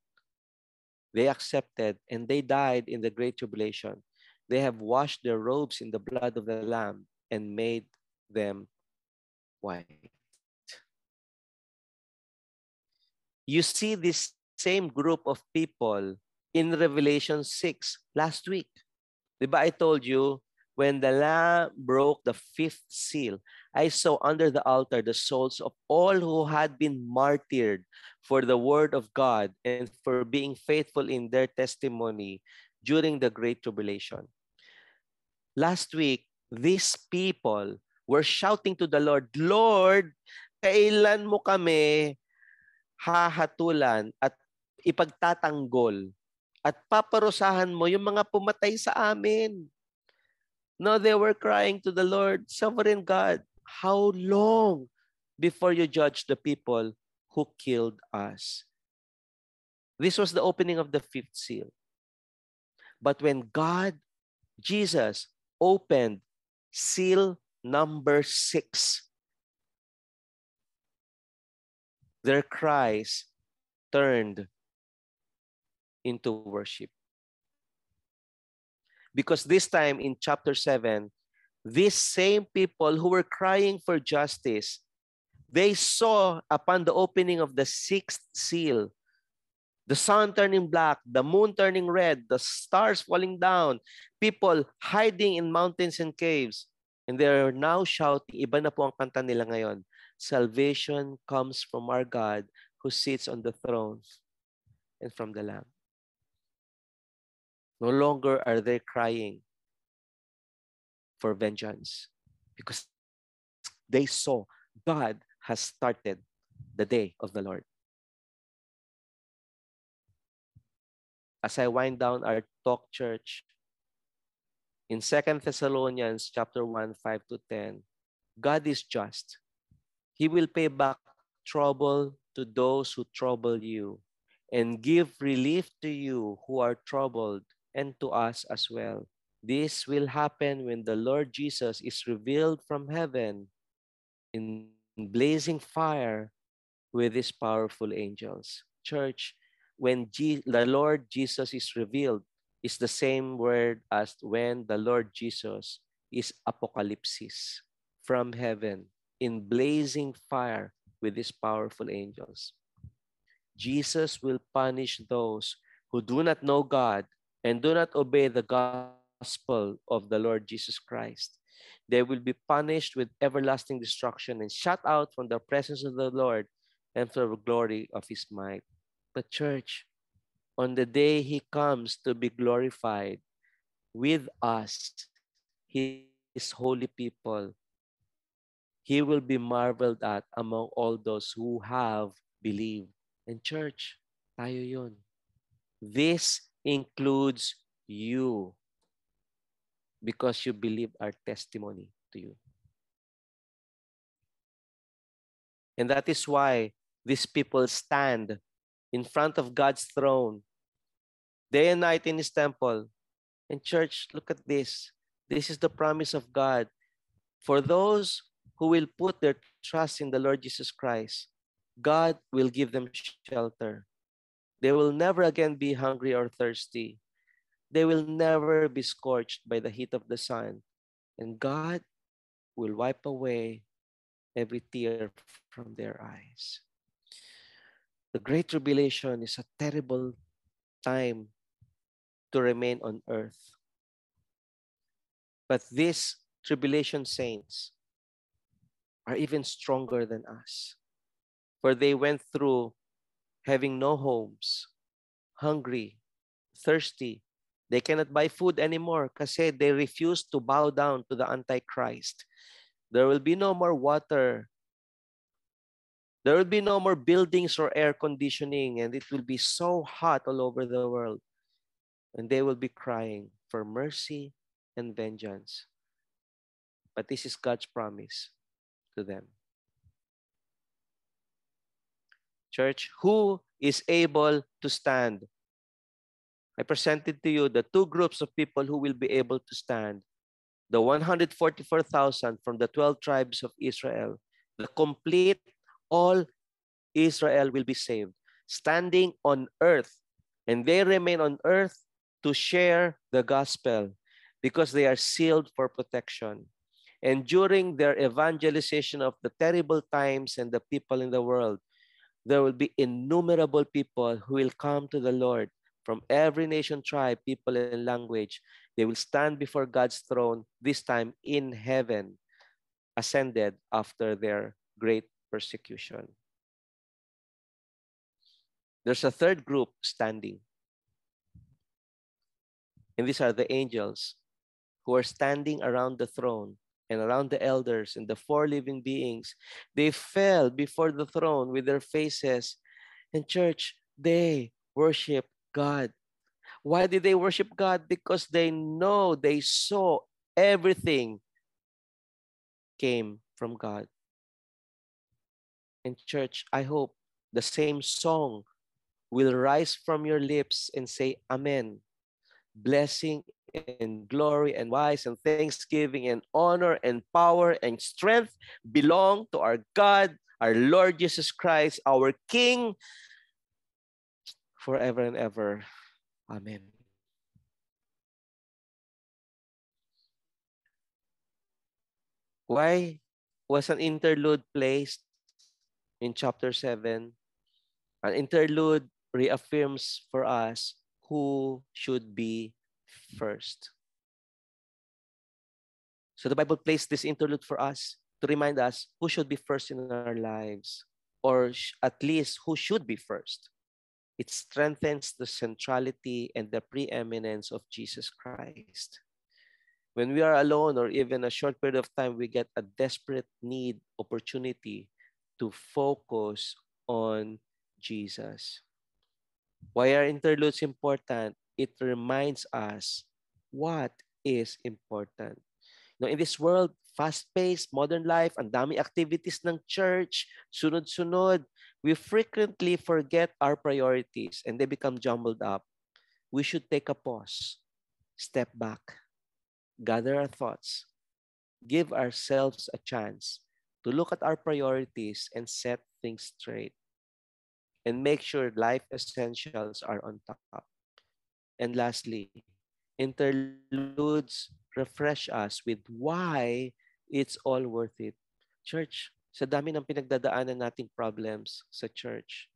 They accepted and they died in the Great Tribulation. They have washed their robes in the blood of the Lamb and made them white. You see this same group of people in Revelation 6 last week. Diba I told you, when the Lamb broke the fifth seal, I saw under the altar the souls of all who had been martyred for the word of God and for being faithful in their testimony during the Great Tribulation. Last week, these people were shouting to the Lord, Lord, kailan mo kami hahatulan at ipagtatanggol at paparusahan mo yung mga pumatay sa amin? No, they were crying to the Lord, Sovereign God, how long before you judge the people who killed us? This was the opening of the fifth seal. But when God, Jesus, opened seal number 6, their cries turned into worship. Because this time in chapter 7, these same people who were crying for justice, they saw upon the opening of the 6th seal, the sun turning black, the moon turning red, the stars falling down, people hiding in mountains and caves. And they are now shouting, iba na po ang kanta nila ngayon, salvation comes from our God who sits on the throne and from the Lamb. No longer are they crying for vengeance because they saw God has started the day of the Lord. As I wind down our talk, church, in 2 Thessalonians chapter 1, 5 to 10, God is just. He will pay back trouble to those who trouble you and give relief to you who are troubled and to us as well. This will happen when the Lord Jesus is revealed from heaven in blazing fire with his powerful angels. Church, when the Lord Jesus is revealed, is the same word as when the Lord Jesus is apocalypsis from heaven in blazing fire with his powerful angels. Jesus will punish those who do not know God and do not obey the gospel of the Lord Jesus Christ. They will be punished with everlasting destruction and shut out from the presence of the Lord and from the glory of his might. But church, on the day he comes to be glorified with us, his holy people, he will be marveled at among all those who have believed. And church, tayo yun. This includes you because you believe our testimony to you. And that is why these people stand in front of God's throne day and night in his temple. And church, look at this. This is the promise of God. For those who will put their trust in the Lord Jesus Christ, God will give them shelter. They will never again be hungry or thirsty. They will never be scorched by the heat of the sun. And God will wipe away every tear from their eyes. The Great Tribulation is a terrible time to remain on earth. But these tribulation saints are even stronger than us. For they went through having no homes, hungry, thirsty. They cannot buy food anymore kasi they refuse to bow down to the Antichrist. There will be no more water. There will be no more buildings or air conditioning, and it will be so hot all over the world. And they will be crying for mercy and vengeance. But this is God's promise to them. Church, who is able to stand? I presented to you the two groups of people who will be able to stand. The 144,000 from the 12 tribes of Israel. The complete, all Israel will be saved, standing on earth. And they remain on earth to share the gospel because they are sealed for protection. And during their evangelization of the terrible times and the people in the world, there will be innumerable people who will come to the Lord from every nation, tribe, people, and language. They will stand before God's throne, this time in heaven, ascended after their great persecution. There's a third group standing. And these are the angels who are standing around the throne and around the elders and the four living beings, they fell before the throne with their faces. And church, they worship God. Why did they worship God? Because they saw everything came from God. And church, I hope the same song will rise from your lips and say, Amen. Blessing and glory and wise and thanksgiving and honor and power and strength belong to our God, our Lord Jesus Christ, our King, forever and ever. Amen. Why was an interlude placed in chapter 7? An interlude reaffirms for us who should be first. So the Bible placed this interlude for us to remind us who should be first in our lives, or at least who should be first. It strengthens the centrality and the preeminence of Jesus Christ. When we are alone or even a short period of time, we get a desperate need, opportunity to focus on Jesus. Why are interludes important? It reminds us what is important. Now, in this world, fast-paced, modern life, ang dami activities ng church, sunod-sunod, we frequently forget our priorities and they become jumbled up. We should take a pause, step back, gather our thoughts, give ourselves a chance to look at our priorities and set things straight and make sure life essentials are on top. And lastly, interludes refresh us with why it's all worth it. Church, sa dami ng pinagdadaanan nating problems sa church,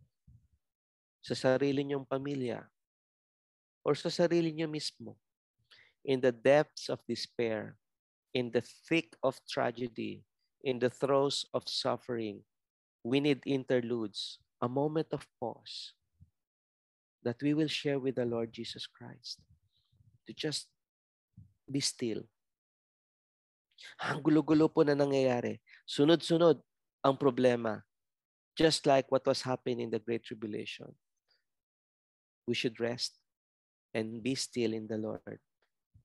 sa sarili niyong pamilya, or sa sarili niyo mismo, in the depths of despair, in the thick of tragedy, in the throes of suffering, we need interludes, a moment of pause that we will share with the Lord Jesus Christ to just be still. Ang gulo-gulo po na nangyayari. Sunod-sunod ang problema. Just like what was happening in the Great Tribulation. We should rest and be still in the Lord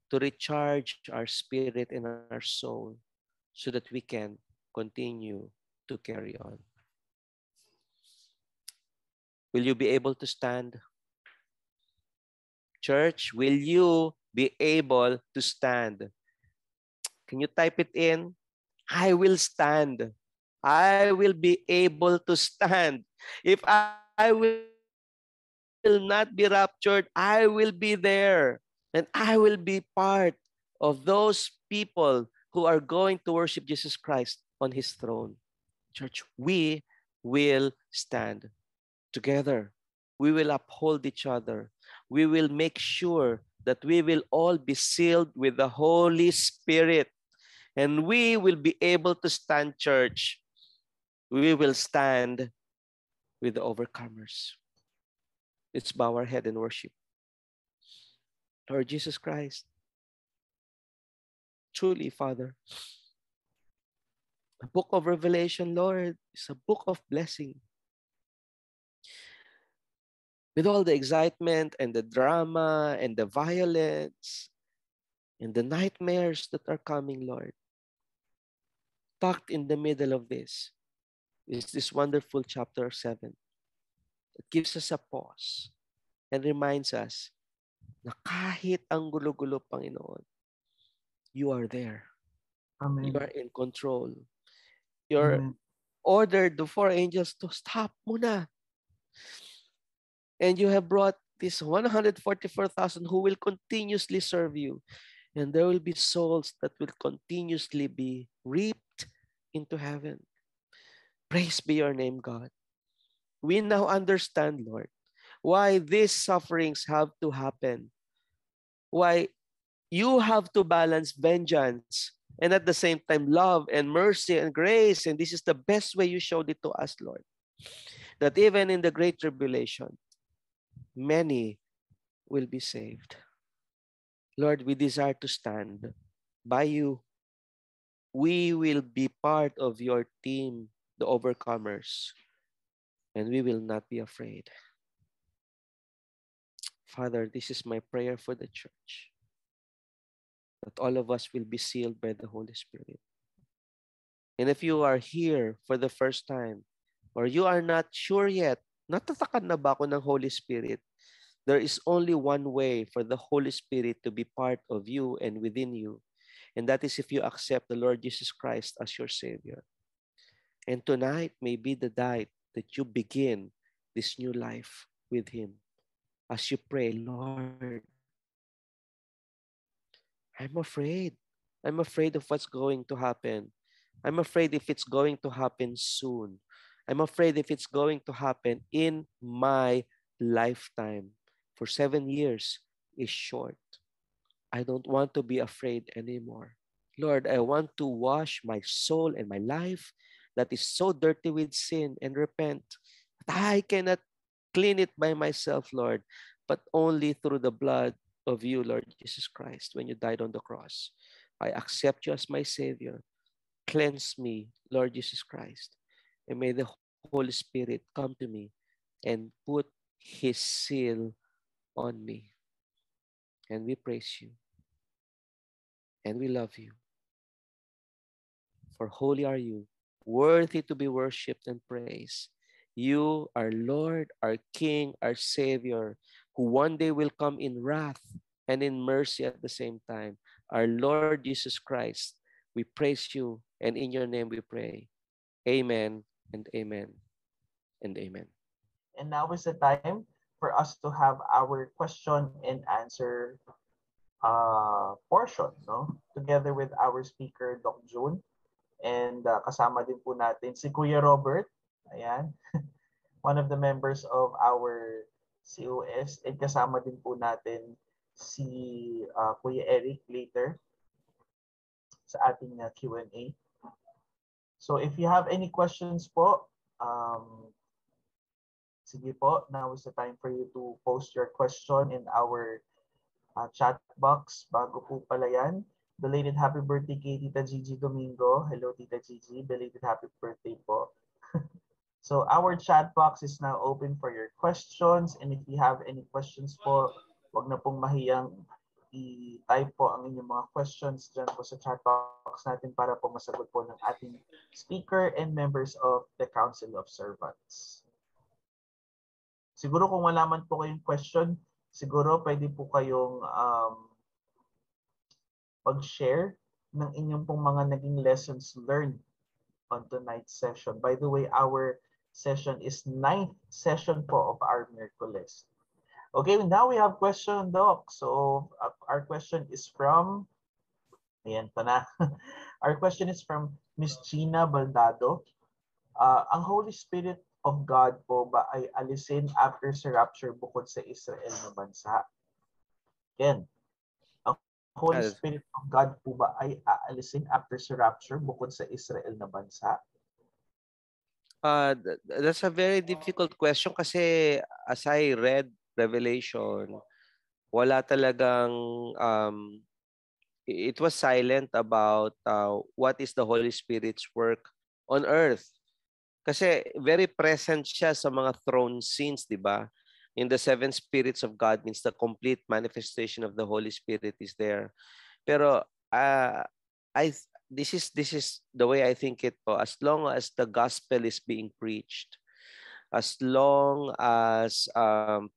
to recharge our spirit and our soul so that we can continue to carry on. Will you be able to stand? Church, will you be able to stand? Can you type it in? I will stand. I will be able to stand. If I will not be raptured, I will be there. And I will be part of those people who are going to worship Jesus Christ on his throne. Church, we will stand together. We will uphold each other. We will make sure that we will all be sealed with the Holy Spirit. And we will be able to stand, church. We will stand with the overcomers. Let's bow our head and worship. Lord Jesus Christ, truly, Father, the book of Revelation, Lord, is a book of blessing. With all the excitement and the drama and the violence and the nightmares that are coming, Lord, tucked in the middle of this is this wonderful chapter 7 that gives us a pause and reminds us na kahit ang gulo-gulo, Panginoon, you are there. Amen. You are in control. You're Amen. ordered the four angels to stop muna. And you have brought this 144,000 who will continuously serve you. And there will be souls that will continuously be reaped into heaven. Praise be your name, God. We now understand, Lord, why these sufferings have to happen. Why you have to balance vengeance and at the same time love and mercy and grace. And this is the best way you showed it to us, Lord. That even in the great tribulation, many will be saved. Lord, we desire to stand by you We will be part of your team, the overcomers, and we will not be afraid. Father, this is my prayer for the church, that all of us will be sealed by the Holy Spirit. And if you are here for the first time, or you are not sure yet, natatakad na ba ako ng Holy Spirit? There is only one way for the Holy Spirit to be part of you and within you, and that is if you accept the Lord Jesus Christ as your Savior. And tonight may be the night that you begin this new life with Him. As you pray, Lord, I'm afraid. I'm afraid of what's going to happen. I'm afraid if it's going to happen soon. I'm afraid if it's going to happen in my lifetime. For 7 years is short. I don't want to be afraid anymore. Lord, I want to wash my soul and my life that is so dirty with sin and repent. I cannot clean it by myself, Lord, but only through the blood of you, Lord Jesus Christ, when you died on the cross. I accept you as my Savior. Cleanse me, Lord Jesus Christ. And may the Holy Spirit come to me and put His seal on me. And we praise you. And we love you. For holy are you, worthy to be worshipped and praised. You are Lord, our King, our Savior, who one day will come in wrath and in mercy at the same time. Our Lord Jesus Christ, we praise you, and in your name we pray. Amen and amen and amen. And now is the time for us to have our question and answer portion, no? Together with our speaker, Doc June. And kasama din po natin si Kuya Robert. Ayan. One of the members of our COS. And kasama din po natin si Kuya Eric later sa ating Q&A. So if you have any questions po, sige po, now is the time for you to post your question in our chat box. Bago po pala yan, belated happy birthday kay Tita Gigi Domingo. Hello, Tita Gigi. Belated happy birthday po. So our chat box is now open for your questions. And if you have any questions po, wag na pong mahiyang i-type po ang inyong mga questions dyan po sa chat box natin para po masagot po ng ating speaker and members of the Council of Servants. Siguro kung wala man po kayong question, siguro pwede po kayong mag-share ng inyong pong mga naging lessons learned on tonight's session. By the way, our session is 9th session po of our Miraculous. Okay, now we have question, Doc. So our question is from, ayan pa na. Our question is from Miss Gina Baldado. Ang Holy Spirit of God po ba ay alisin after sa rapture bukod sa Israel na bansa? Again, ang Holy Spirit of God po ba ay aalisin after sa rapture bukod sa Israel na bansa? That's a very difficult question kasi as I read Revelation, wala talagang it was silent about what is the Holy Spirit's work on earth. Kasi very present siya sa mga throne scenes, di ba? In the seven spirits of God means the complete manifestation of the Holy Spirit is there. Pero this is the way I think it po. As long as the gospel is being preached, as long as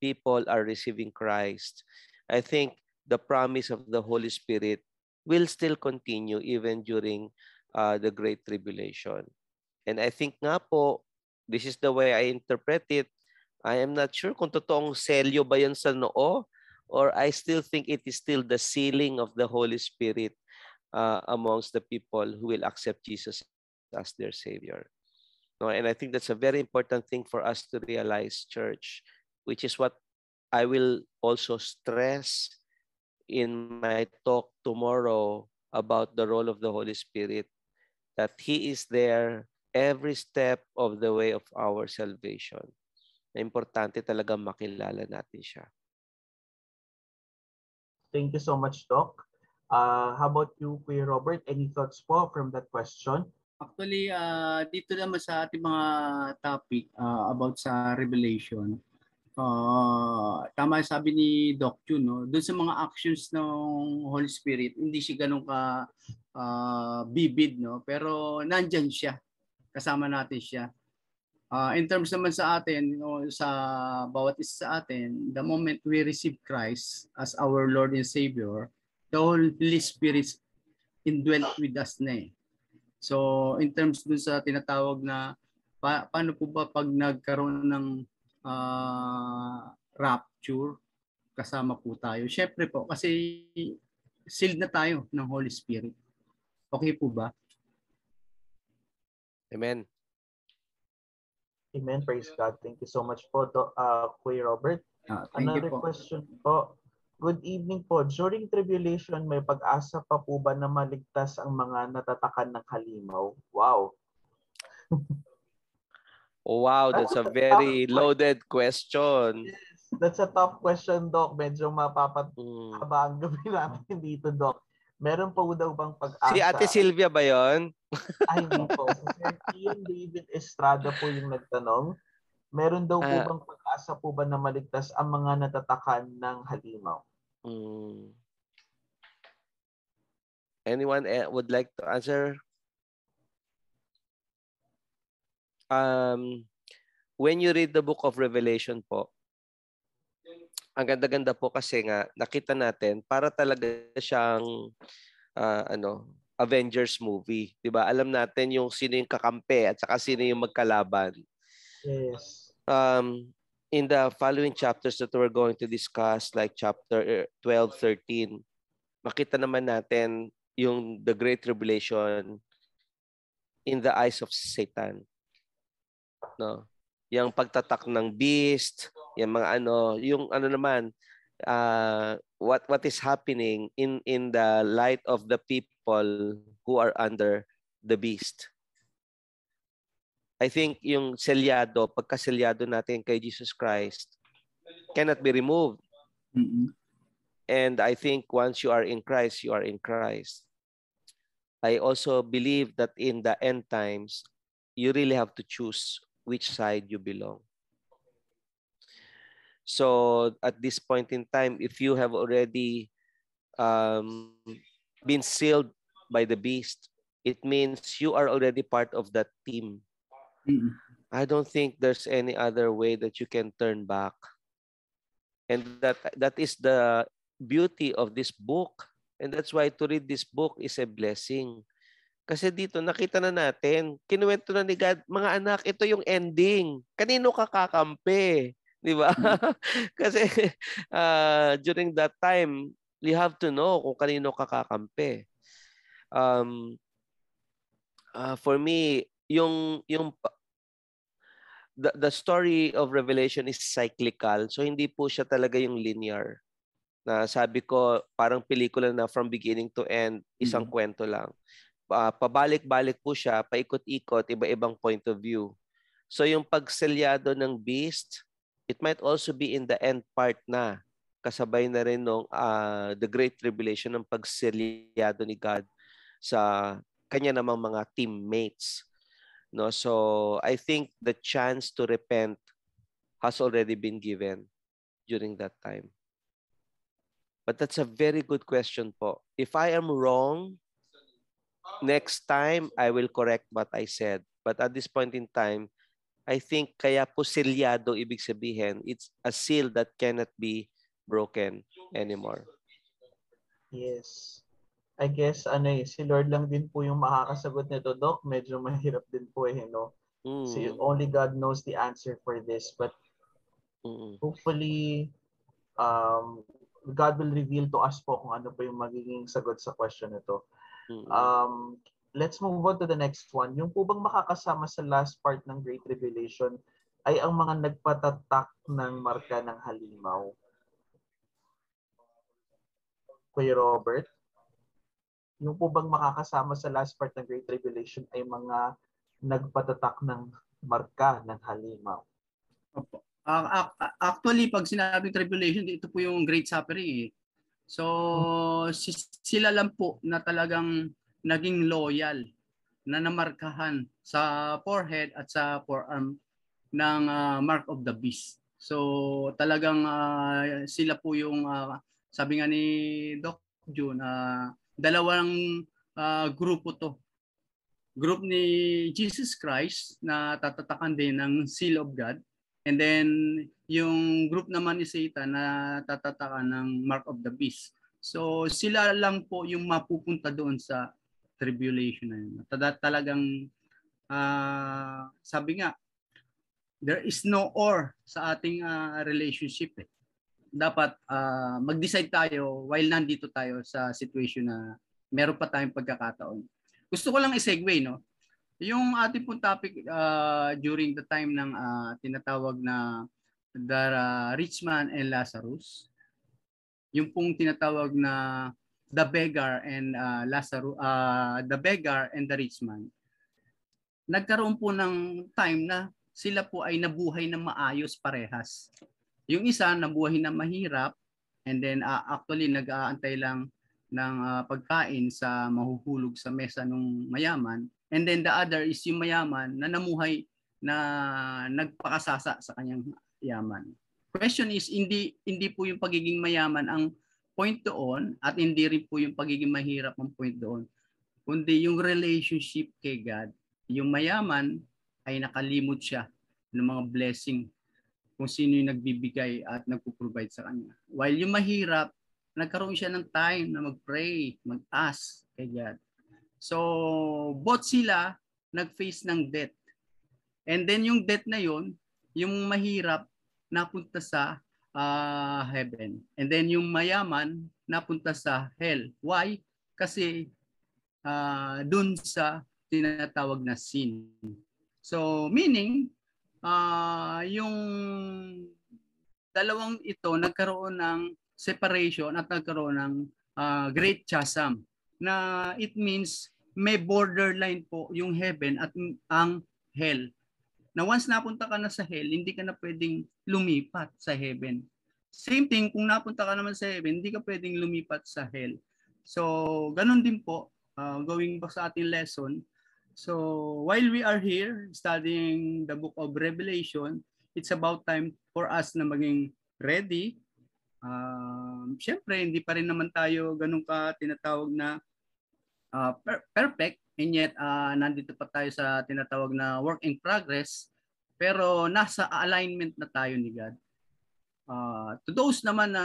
people are receiving Christ, I think the promise of the Holy Spirit will still continue even during the Great Tribulation. And I think nga po, this is the way I interpret it. I am not sure kung totoong selyo ba yan sa noo, or I still think it is still the sealing of the Holy Spirit amongst the people who will accept Jesus as their Savior. No, and I think that's a very important thing for us to realize, church, which is what I will also stress in my talk tomorrow about the role of the Holy Spirit, that He is there every step of the way of our salvation. Importante talaga makilala natin siya. Thank you so much, Doc. How about you, Kuya Robert? Any thoughts po from that question? Actually, dito naman sa ating mga topic about sa Revelation, tama yung sabi ni Doc Jun, no? Doon sa mga actions ng Holy Spirit, hindi siya ganun ka bibid, no? Pero nandyan siya, kasama natin siya. In terms naman sa atin, sa bawat isa sa atin, the moment we receive Christ as our Lord and Savior, the Holy Spirit indwelt with us na eh. So in terms dun sa tinatawag na paano po ba pag nagkaroon ng rapture, kasama po tayo? Syempre po, kasi sealed na tayo ng Holy Spirit. Okay po ba? Amen. Amen. Praise God. Thank you so much po, Kuya Robert. Another question po. Good evening po. During tribulation, may pag-asa pa po ba na maligtas ang mga natatakan ng halimaw? Wow. Wow, that's a very loaded question. Yes, that's a tough question, Doc. Medyo mapapahaba ang gabi natin dito, Doc. Meron po daw bang pag-asa? Si Ate Sylvia ba yon? Ay, hindi po. Si Sir Ian David Estrada po yung nagtanong. Meron daw po bang pag-asa po ba na maligtas ang mga natatakan ng halimaw? Anyone would like to answer? When you read the book of Revelation po, ang ganda-ganda po kasi nga nakita natin para talaga siyang Avengers movie, 'di ba? Alam natin yung sino yung kakampi at saka sino yung magkalaban. Yes. In the following chapters that we're going to discuss, like chapter 12, 13, makita naman natin yung the Great Tribulation in the eyes of Satan. No? Yung pagtatak ng beast, yung mga yung naman, what is happening in the light of the people who are under the beast. I think yung selyado, pagkaselyado natin kay Jesus Christ cannot be removed. Mm-hmm. And I think once you are in Christ, you are in Christ. I also believe that in the end times, you really have to choose which side you belong. So at this point in time, if you have already been sealed by the beast, it means you are already part of that team. Mm-hmm. I don't think there's any other way that you can turn back. And that is the beauty of this book. And that's why to read this book is a blessing. Kasi dito nakita na natin, kinuwento na ni God, mga anak, ito yung ending. Kanino ka kakampi? Di ba? Kasi during that time, you have to know kung kanino ka kakampi. For me, the story of Revelation is cyclical. So hindi po siya talaga yung linear. Na sabi ko, parang pelikula na from beginning to end, isang kwento lang. Pabalik-balik po siya, paikot-ikot, iba-ibang point of view. So yung pagselyado ng beast, it might also be in the end part na. Kasabay na rin nung the Great Tribulation ng pagselyado ni God sa kanya namang mga teammates. No, so I think the chance to repent has already been given during that time. But that's a very good question po. If I am wrong, next time I will correct what I said. But at this point in time, I think kaya po selyado ibig sabihin, it's a seal that cannot be broken anymore. Yes. I guess si Lord lang din po yung makakasagot nito, Doc. Medyo mahirap din po no? So only God knows the answer for this. But hopefully, God will reveal to us po kung ano po yung magiging sagot sa question nito. Let's move on to the next one. Yung po bang makakasama sa last part ng Great Revelation ay ang mga nagpatatak ng marka ng halimaw? Kuya Robert? Yung po bang makakasama sa last part ng Great Tribulation ay mga nagpatatak ng marka ng halimaw? Opo. Actually, pag sinabing tribulation, ito po yung Great Suffering. So sila lang po na talagang naging loyal, na namarkahan sa forehead at sa forearm ng mark of the beast. So talagang sila po yung sabi nga ni Doc June, dalawang grupo to. Group ni Jesus Christ na tatatakan din ng seal of God, and then yung group naman ni Satan na tatatakan ng mark of the beast. So sila lang po yung mapupunta doon sa tribulation na yun. Talagang sabi nga, there is no or sa ating relationship. Dapat mag-decide tayo while nandito tayo sa situation na meron pa tayong pagkakataon. Gusto ko lang i-segue, no? Yung ating pong topic during the time ng tinatawag na the rich man and Lazarus, yung pong tinatawag na the beggar and Lazarus, the beggar and the rich man. Nagkaroon po ng time na sila po ay nabuhay na maayos parehas. Yung isa nabuhay na mahirap, and then actually nag-aantay lang ng pagkain sa mahuhulog sa mesa ng mayaman. And then the other is yung mayaman na namuhay na nagpakasasa sa kanyang yaman. Question is, hindi po yung pagiging mayaman ang point doon, at hindi rin po yung pagiging mahirap ang point doon, kundi yung relationship kay God. Yung mayaman ay nakalimot siya ng mga blessing kung sino yung nagbibigay at nagpo-provide sa kanya. While yung mahirap, nagkaroon siya ng time na mag-pray, mag-ask kay God. So, both sila nag-face ng death. And then yung death na yon, yung mahirap napunta sa heaven. And then yung mayaman napunta sa hell. Why? Kasi dun sa tinatawag na sin. So, meaning, yung dalawang ito nagkaroon ng separation at nagkaroon ng great chasm, na it means may borderline po yung heaven at ang hell. Na once napunta ka na sa hell, hindi ka na pwedeng lumipat sa heaven. Same thing, kung napunta ka naman sa heaven, hindi ka pwedeng lumipat sa hell. So, ganun din po, going back sa ating lesson. So, while we are here studying the book of Revelation, it's about time for us na maging ready. Siyempre, hindi pa rin naman tayo ganun ka tinatawag na perfect, and yet nandito pa tayo sa tinatawag na work in progress, pero nasa alignment na tayo ni God. To those naman na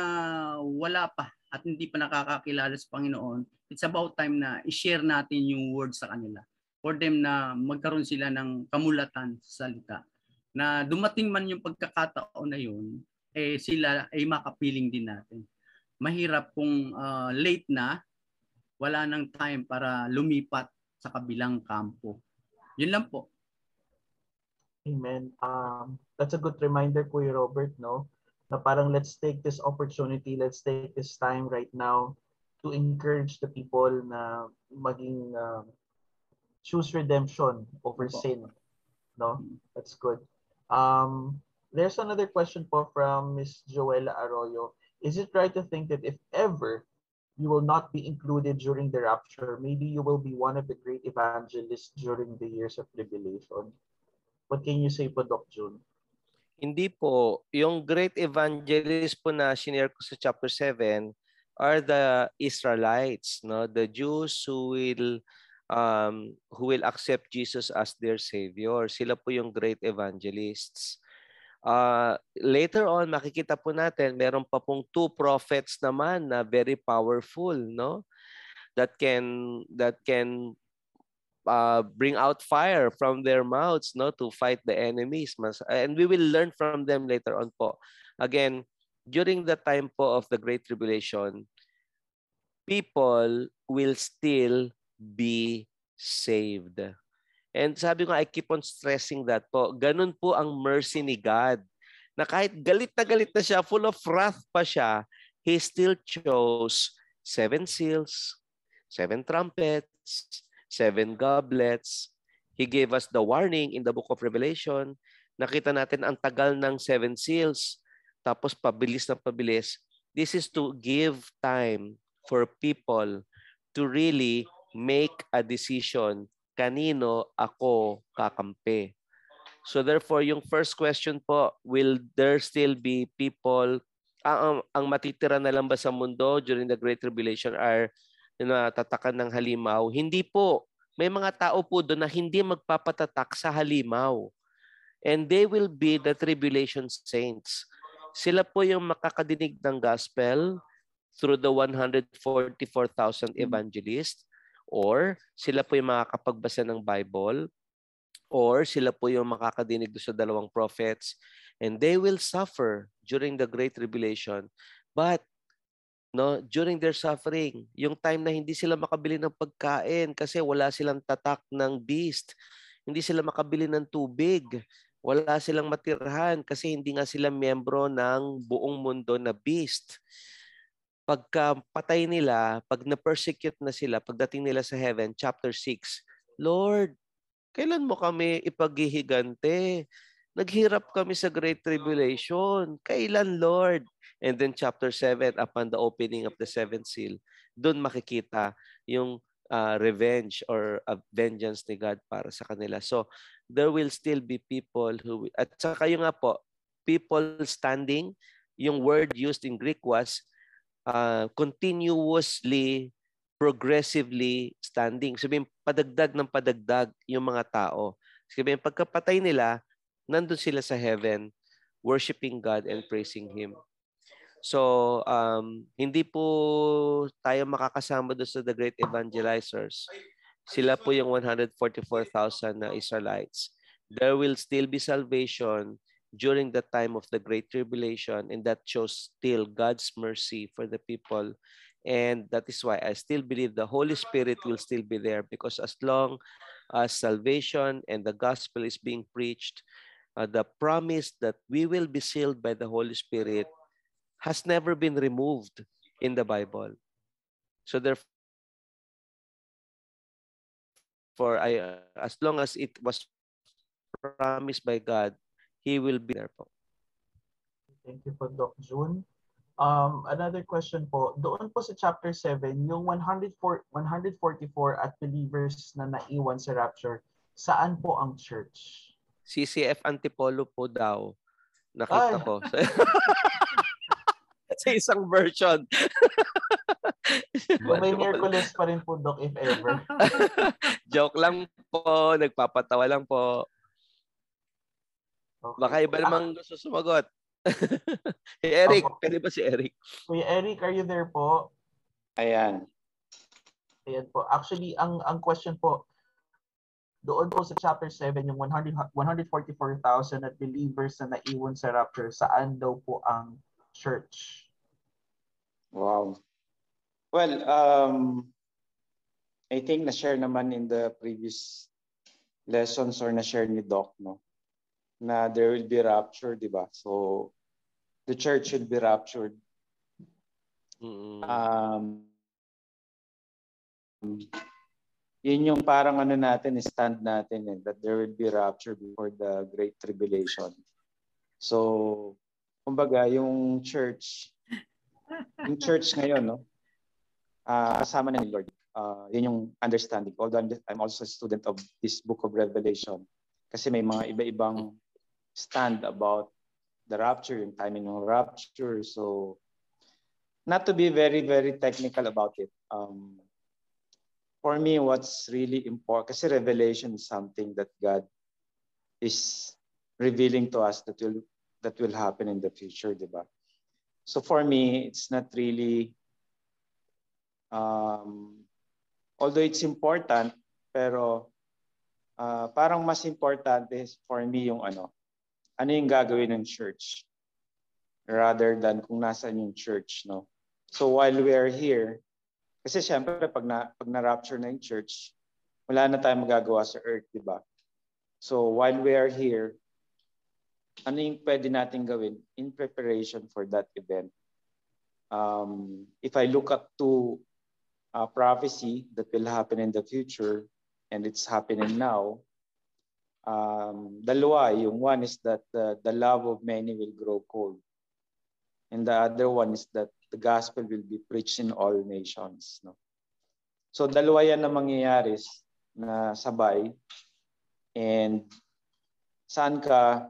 wala pa at hindi pa nakakakilala sa Panginoon, it's about time na i-share natin yung word sa kanila, for them na magkaroon sila ng kamulatan sa salita, na dumating man yung pagkakataon na yun, sila ay makapiling din natin. Mahirap kung late na, wala nang time para lumipat sa kabilang kampo. Yun lang po. Amen. That's a good reminder, Kuya Robert, no? Na parang let's take this opportunity, let's take this time right now to encourage the people na maging choose redemption over sin, no? That's good. There's another question po from Miss Joella Arroyo. Is it right to think that if ever you will not be included during the rapture, maybe you will be one of the great evangelists during the years of tribulation? What can you say po, Doc June? Hindi po. Yung great evangelist po na shinare ko sa chapter 7 are the Israelites, no? The Jews who will accept Jesus as their Savior. Sila po yung great evangelists. Later on, makikita po natin, meron pa pong 2 prophets naman na very powerful, no? That can bring out fire from their mouths, no, to fight the enemies. And we will learn from them later on po. Again, during the time po of the Great Tribulation, people will still be saved. And sabi ko, I keep on stressing that po. Ganun po ang mercy ni God. Na kahit galit na siya, full of wrath pa siya, He still chose 7 seals, 7 trumpets, 7 goblets. He gave us the warning in the book of Revelation. Nakita natin ang tagal ng 7 seals. Tapos pabilis na pabilis. This is to give time for people to really make a decision, kanino ako kakampi. So therefore, yung first question po, will there still be people, ang matitira na lang ba sa mundo during the Great Tribulation are natatakan ng halimaw? Hindi po. May mga tao po doon na hindi magpapatatak sa halimaw. And they will be the tribulation saints. Sila po yung makakadinig ng gospel through the 144,000 evangelists, or sila po yung makakapagbasa ng Bible, or sila po yung makakadinig sa dalawang prophets, and they will suffer during the Great Tribulation. But during their suffering, yung time na hindi sila makabili ng pagkain kasi wala silang tatak ng beast, hindi sila makabili ng tubig, wala silang matirhan kasi hindi nga sila miyembro ng buong mundo na beast. Pagka patay nila, pag na-persecute na sila, pagdating nila sa heaven, chapter 6, Lord, kailan mo kami ipaghihigante? Naghirap kami sa Great Tribulation. Kailan, Lord? And then chapter 7, upon the opening of the seventh seal, doon makikita yung revenge or vengeance ni God para sa kanila. So, there will still be people who, at saka yung nga po, people standing, yung word used in Greek was continuously, progressively standing. Sabihin, padagdag ng padagdag yung mga tao. Sabihin, pagkapatay nila, nandun sila sa heaven, worshiping God and praising Him. So, hindi po tayo makakasama doon sa the great evangelizers. Sila po yung 144,000 na Israelites. There will still be salvation during the time of the Great Tribulation, and that shows still God's mercy for the people. And that is why I still believe the Holy Spirit will still be there, because as long as salvation and the gospel is being preached, the promise that we will be sealed by the Holy Spirit has never been removed in the Bible. So therefore, as long as it was promised by God, He will be there po. Thank you po, Doc June. Another question po, doon po sa chapter 7, yung 144 at believers na naiwan sa rapture, saan po ang church? CCF Antipolo po daw. Nakita ko. Sa isang version. So may Miraculous pa rin po, Doc, if ever. Joke lang po. Nagpapatawa lang po. Okay. Baka iba namang gusto sumagot. Si Eric. Pwede ba si Eric? Kuya Eric, are you there po? Ayan. Ayan po. Actually, ang question po, doon po sa chapter 7, yung 144,000 at believers na naiwan sa rapture, saan daw po ang church? Wow. Well, I think na-share naman in the previous lessons or na-share ni Doc, no? Na there will be rapture, di ba? So, the church should be raptured. Yun yung parang ano natin, stand natin, that there will be rapture before the Great Tribulation. So, kumbaga, yung church ngayon, no? Kasama na ni Lord. Yun yung understanding. Although I'm also a student of this book of Revelation. Kasi may mga iba-ibang stand about the rapture, yung timing ng rapture. So, not to be very, very technical about it. For me, what's really important, kasi Revelation is something that God is revealing to us that will happen in the future, di ba? So for me, it's not really, although it's important, pero parang mas important is for me yung ano yung gagawin ng church rather than kung nasaan yung church, no? So while we are here, kasi syempre pag na-rapture na yung church, wala na tayong magagawa sa earth, di ba? So while we are here, ano yung pwede natin gawin in preparation for that event? If I look up to prophecy that will happen in the future, and it's happening now, dalawa. Yung one is that the love of many will grow cold. And the other one is that the gospel will be preached in all nations. No? So dalawa yan na mangyayari na sabay. And saan ka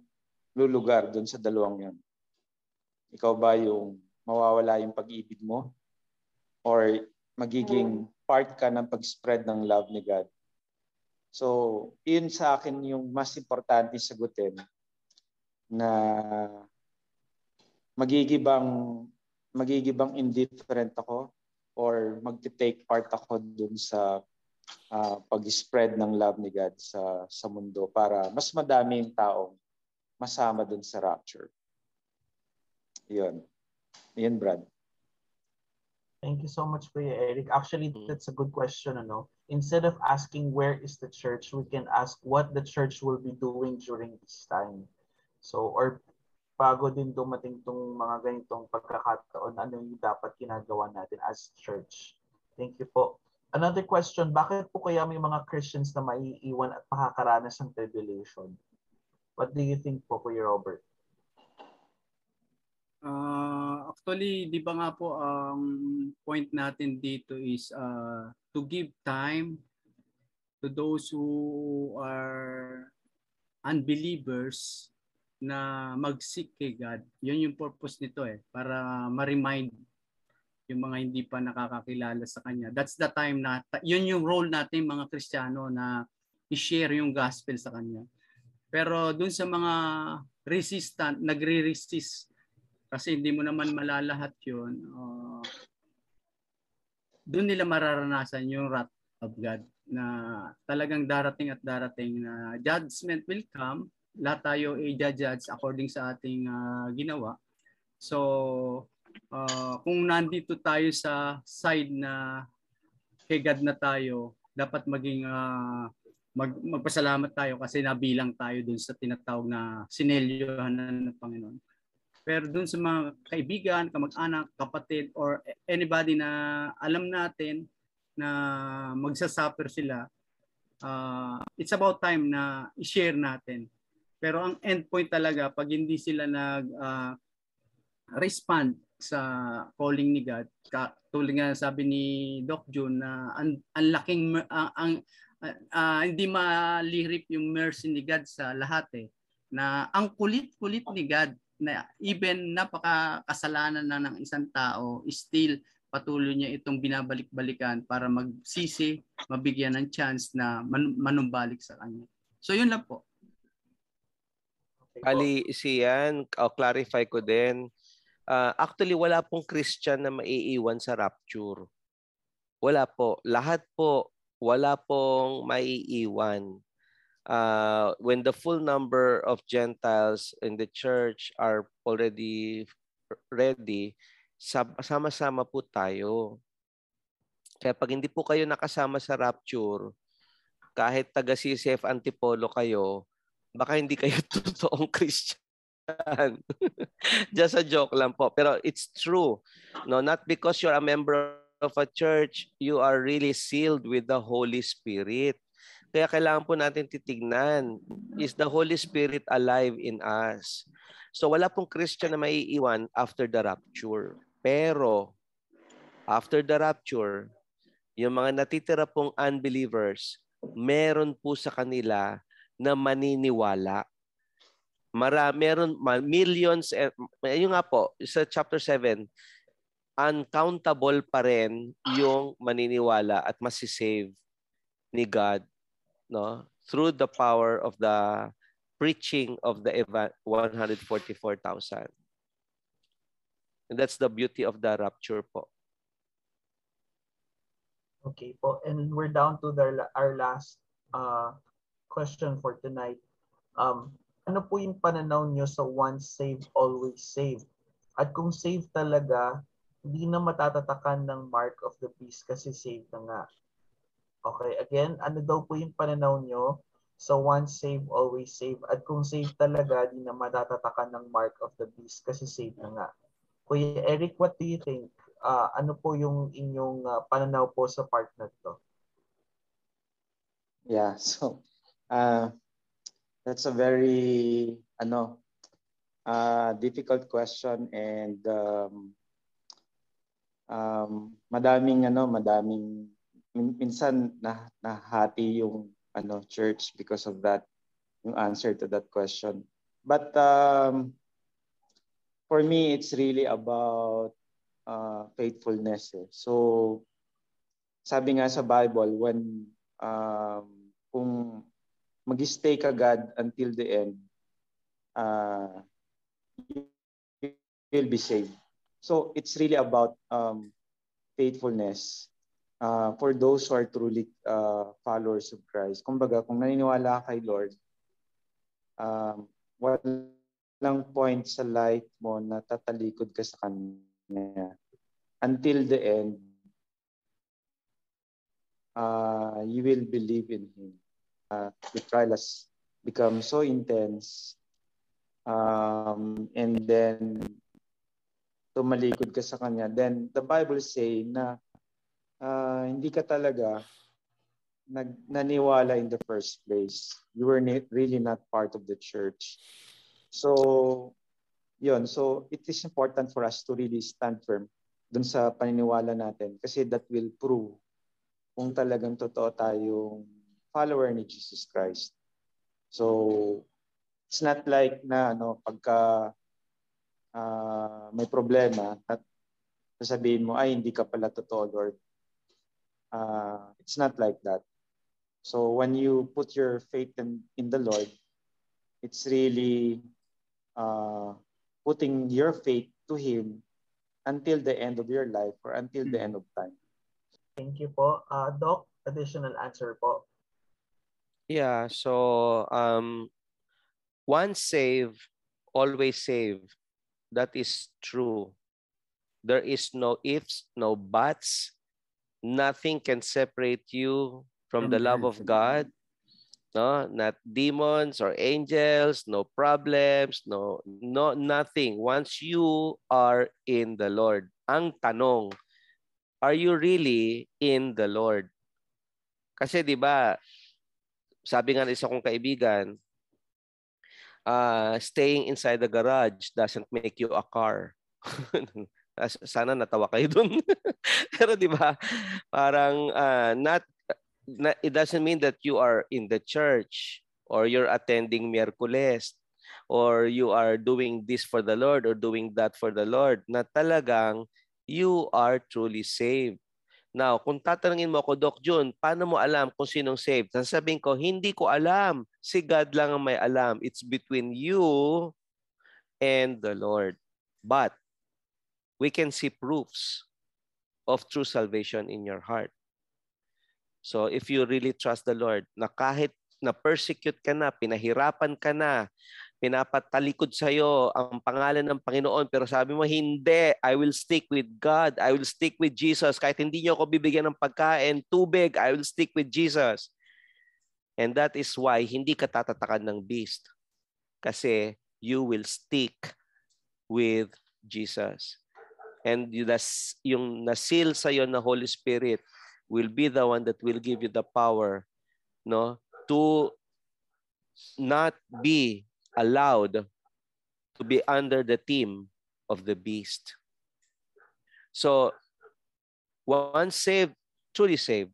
lulugar doon sa dalawang yan? Ikaw ba yung mawawala yung pag-ibig mo? Or magiging part ka ng pag-spread ng love ni God? So, yun sa akin yung mas importante sagutin na magigibang indifferent ako or magte-take part ako dun sa pag-spread ng love ni God sa mundo para mas madami yung taong masama dun sa rapture. Yun. Yun, Brad. Thank you so much, Kuya Eric. Actually, that's a good question. Instead of asking where is the church, we can ask what the church will be doing during this time. So, or bago din dumating tong mga ganitong pagkakataon, ano yung dapat ginagawa natin as church? Thank you po. Another question, bakit po kaya may mga Christians na maiiwan at makakaranas ng tribulation? What do you think po, Kuya Robert? Actually, di ba nga po ang point natin dito is to give time to those who are unbelievers na mag-seek kay God. Yun yung purpose nito para ma-remind yung mga hindi pa nakakakilala sa Kanya. That's the time na, yun yung role natin mga Kristiyano na i-share yung gospel sa Kanya. Pero dun sa mga resistant, nagre-resist, kasi hindi mo naman malalahat yun, doon nila mararanasan yung wrath of God na talagang darating at darating na judgment will come. Lahat tayo i-judge according sa ating ginawa. So, kung nandito tayo sa side na kay God na tayo, dapat maging magpasalamat tayo kasi nabilang tayo dun sa tinatawag na sinelyohan ng Panginoon. Pero dun sa mga kaibigan, kamag-anak, kapatid, or anybody na alam natin na magsasuffer sila, it's about time na i-share natin. Pero ang end point talaga, pag hindi sila nag-respond sa calling ni God, tulad nga sabi ni Doc June na ang laking, hindi malirip yung mercy ni God sa lahat na ang kulit-kulit ni God na even napakakasalanan na ng isang tao, still patuloy niya itong binabalik-balikan para magsisi, mabigyan ng chance na manumbalik sa kanya. So yun lang po. Ali, siyan, clarify ko din. Actually, wala pong Christian na maiiwan sa rapture. Wala po. Lahat po, wala pong maiiwan. When the full number of Gentiles in the church are already ready, sama-sama po tayo. Kaya pag hindi po kayo nakasama sa rapture, kahit taga CCF Antipolo kayo, baka hindi kayo totoong Christian. Just a joke lang po. Pero it's true. No, not because you're a member of a church, you are really sealed with the Holy Spirit. Kaya kailangan po natin titignan, is the Holy Spirit alive in us? So wala pong Christian na maiiwan after the rapture. Pero after the rapture, yung mga natitira pong unbelievers, meron po sa kanila na maniniwala. Meron millions, yung nga po, sa chapter 7, uncountable pa rin yung maniniwala at masisave ni God, no, through the power of the preaching of the 144,000. And that's the beauty of the rapture po. Okay po, and we're down to our last question for tonight. Ano po yung pananaw nyo sa once saved, always saved? At kung saved talaga, hindi na matatatakan ng mark of the beast kasi saved na nga. Okay, again, ano daw po yung pananaw nyo sa once saved, always saved? At kung saved talaga, di na matatatakan ng mark of the beast kasi saved na nga. Kuya Eric, what do you think? Ano po yung inyong pananaw po sa part na to? Yeah, so that's a very difficult question and madaming minsan nahati yung church because of that, yung answer to that question. But for me, it's really about faithfulness. So sabi nga sa Bible, when kung mag-stay ka God until the end, you will be saved. So it's really about faithfulness for those who are truly followers of Christ. Kumbaga, kung naniniwala kay Lord, walang point sa life mo na tatalikod ka sa Kanya. Until the end, you will believe in Him. The trial has become so intense, and then tumalikod ka sa Kanya, then the Bible say na hindi ka talaga naniwala in the first place. You were really not part of the church. So, yun. So, it is important for us to really stand firm dun sa paniniwala natin kasi that will prove kung talagang totoo tayong follower ni Jesus Christ. So, it's not like na pagka may problema at sasabihin mo, ay hindi ka pala totoo, Lord. It's not like that. So when you put your faith in the Lord, it's really putting your faith to Him until the end of your life or until the end of time. Thank you po. Doc, additional answer po. Yeah, so once saved, always saved. That is true. There is no ifs, no buts. Nothing can separate you from the love of God. No, not demons or angels, no problems, no nothing. Once you are in the Lord. Ang tanong, are you really in the Lord? Kasi 'di ba, sabi nga ng isa kong kaibigan, staying inside the garage doesn't make you a car. Sana natawa kayo dun. Pero 'di ba, parang it doesn't mean that you are in the church or you're attending Miyerkules or you are doing this for the Lord or doing that for the Lord, na talagang you are truly saved. Now, kung tatanungin mo ako, Doc Jun, paano mo alam kung sinong saved? Sasabihin ko, hindi ko alam. Si God lang ang may alam. It's between you and the Lord. But we can see proofs of true salvation in your heart. So if you really trust the Lord, na kahit na-persecute ka na, pinahirapan ka na, pinapatalikod sa'yo ang pangalan ng Panginoon, pero sabi mo, hindi, I will stick with God, I will stick with Jesus. Kahit hindi niyo ako bibigyan ng pagkain, tubig, I will stick with Jesus. And that is why hindi ka tatatakan ng beast. Kasi you will stick with Jesus. And yung nasil sa'yo na Holy Spirit will be the one that will give you the power, to not be allowed to be under the team of the beast. So, once saved, truly saved.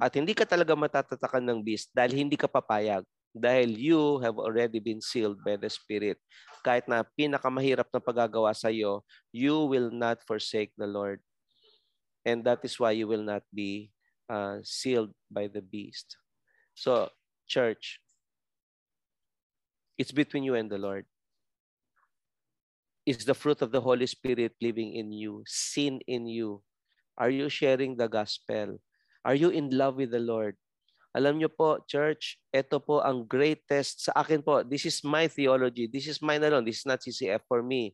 At hindi ka talaga matatatakan ng beast dahil hindi ka papayag. Dahil you have already been sealed by the Spirit. Kahit na pinakamahirap na pagagawa sa iyo, you will not forsake the Lord. And that is why you will not be sealed by the beast. So, church, it's between you and the Lord. Is the fruit of the Holy Spirit living in you, sin in you? Are you sharing the gospel? Are you in love with the Lord? Alam niyo po, church, ito po ang greatest sa akin po. This is my theology. This is mine alone. This is not CCF for me.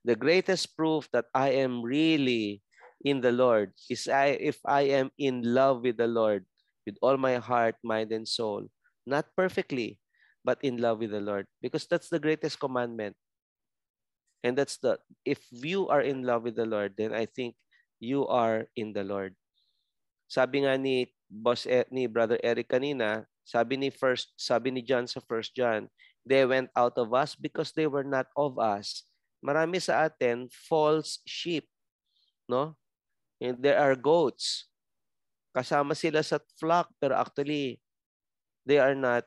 The greatest proof that I am really in the Lord is if I am in love with the Lord with all my heart, mind, and soul. Not perfectly, but in love with the Lord. Because that's the greatest commandment. And if you are in love with the Lord, then I think you are in the Lord. Sabi nga ni Brother Eric kanina, sabi ni John sa 1 John, They went out of us because they were not of us. Marami sa atin, false sheep, no? And there are goats. Kasama sila sa flock, pero actually, they are not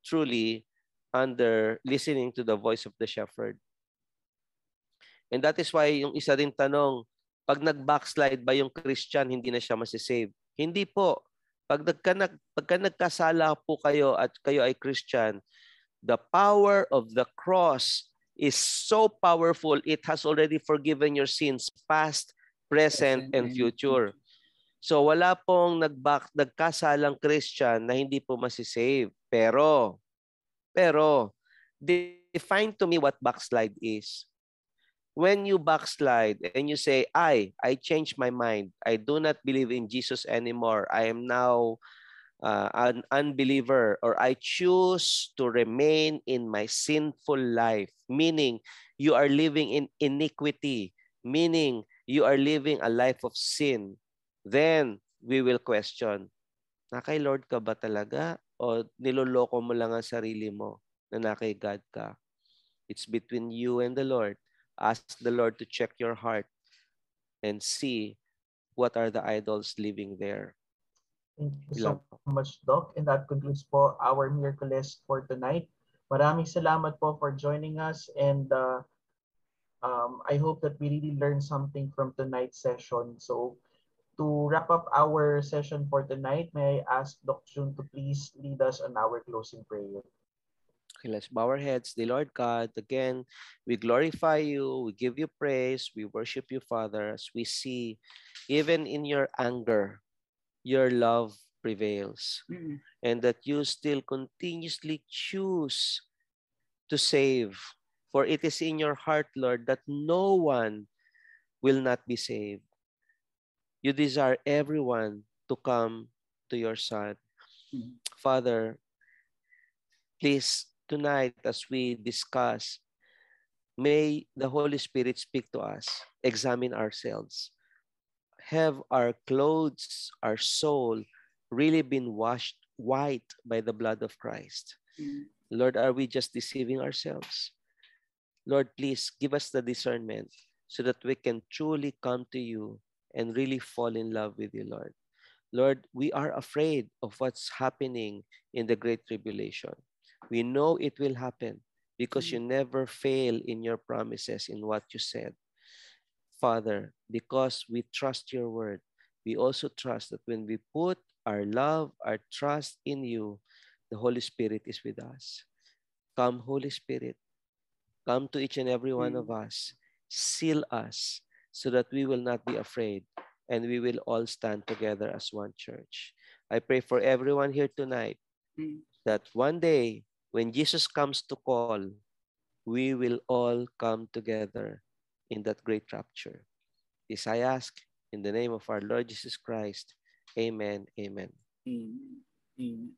truly under listening to the voice of the shepherd. And that is why yung isa ding tanong, pag nag-backslide ba yung Christian, hindi na siya masisave? Hindi po. Pagka nagkasala po kayo at kayo ay Christian, the power of the cross is so powerful, it has already forgiven your sins, past, present, and future. So wala pong nagkasalang Christian na hindi po masisave. Pero, define to me what backslide is. When you backslide and you say, I changed my mind. I do not believe in Jesus anymore. I am now an unbeliever, or I choose to remain in my sinful life, meaning you are living in iniquity, meaning you are living a life of sin, then we will question, na kay Lord ka ba talaga o niloloko mo lang ang sarili mo na kay God ka? It's between you and the Lord. Ask the Lord to check your heart and see what are the idols living there. Thank you so much, Doc. And that concludes po our Miraculous for tonight. Maraming salamat po for joining us. And I hope that we really learned something from tonight's session. So to wrap up our session for tonight, may I ask Doc Jun to please lead us on our closing prayer. Okay, let's bow our heads. The Lord God, again, we glorify you, we give you praise, we worship you, Father, as we see, even in your anger, your love prevails. And that you still continuously choose to save. For it is in your heart, Lord, that no one will not be saved. You desire everyone to come to your Son. Father, please, tonight as we discuss, may the Holy Spirit speak to us, examine ourselves. Have our clothes, our soul, really been washed white by the blood of Christ? Lord, are we just deceiving ourselves? Lord, please give us the discernment so that we can truly come to you and really fall in love with you, Lord. Lord, we are afraid of what's happening in the Great Tribulation. We know it will happen because you never fail in your promises in what you said. Father, because we trust your word, we also trust that when we put our love, our trust in you, the Holy Spirit is with us. Come, Holy Spirit. Come to each and every one of us. Seal us so that we will not be afraid and we will all stand together as one church. I pray for everyone here tonight that one day when Jesus comes to call, we will all come together in that great rapture. This I ask in the name of our Lord Jesus Christ. Amen. Amen. Amen.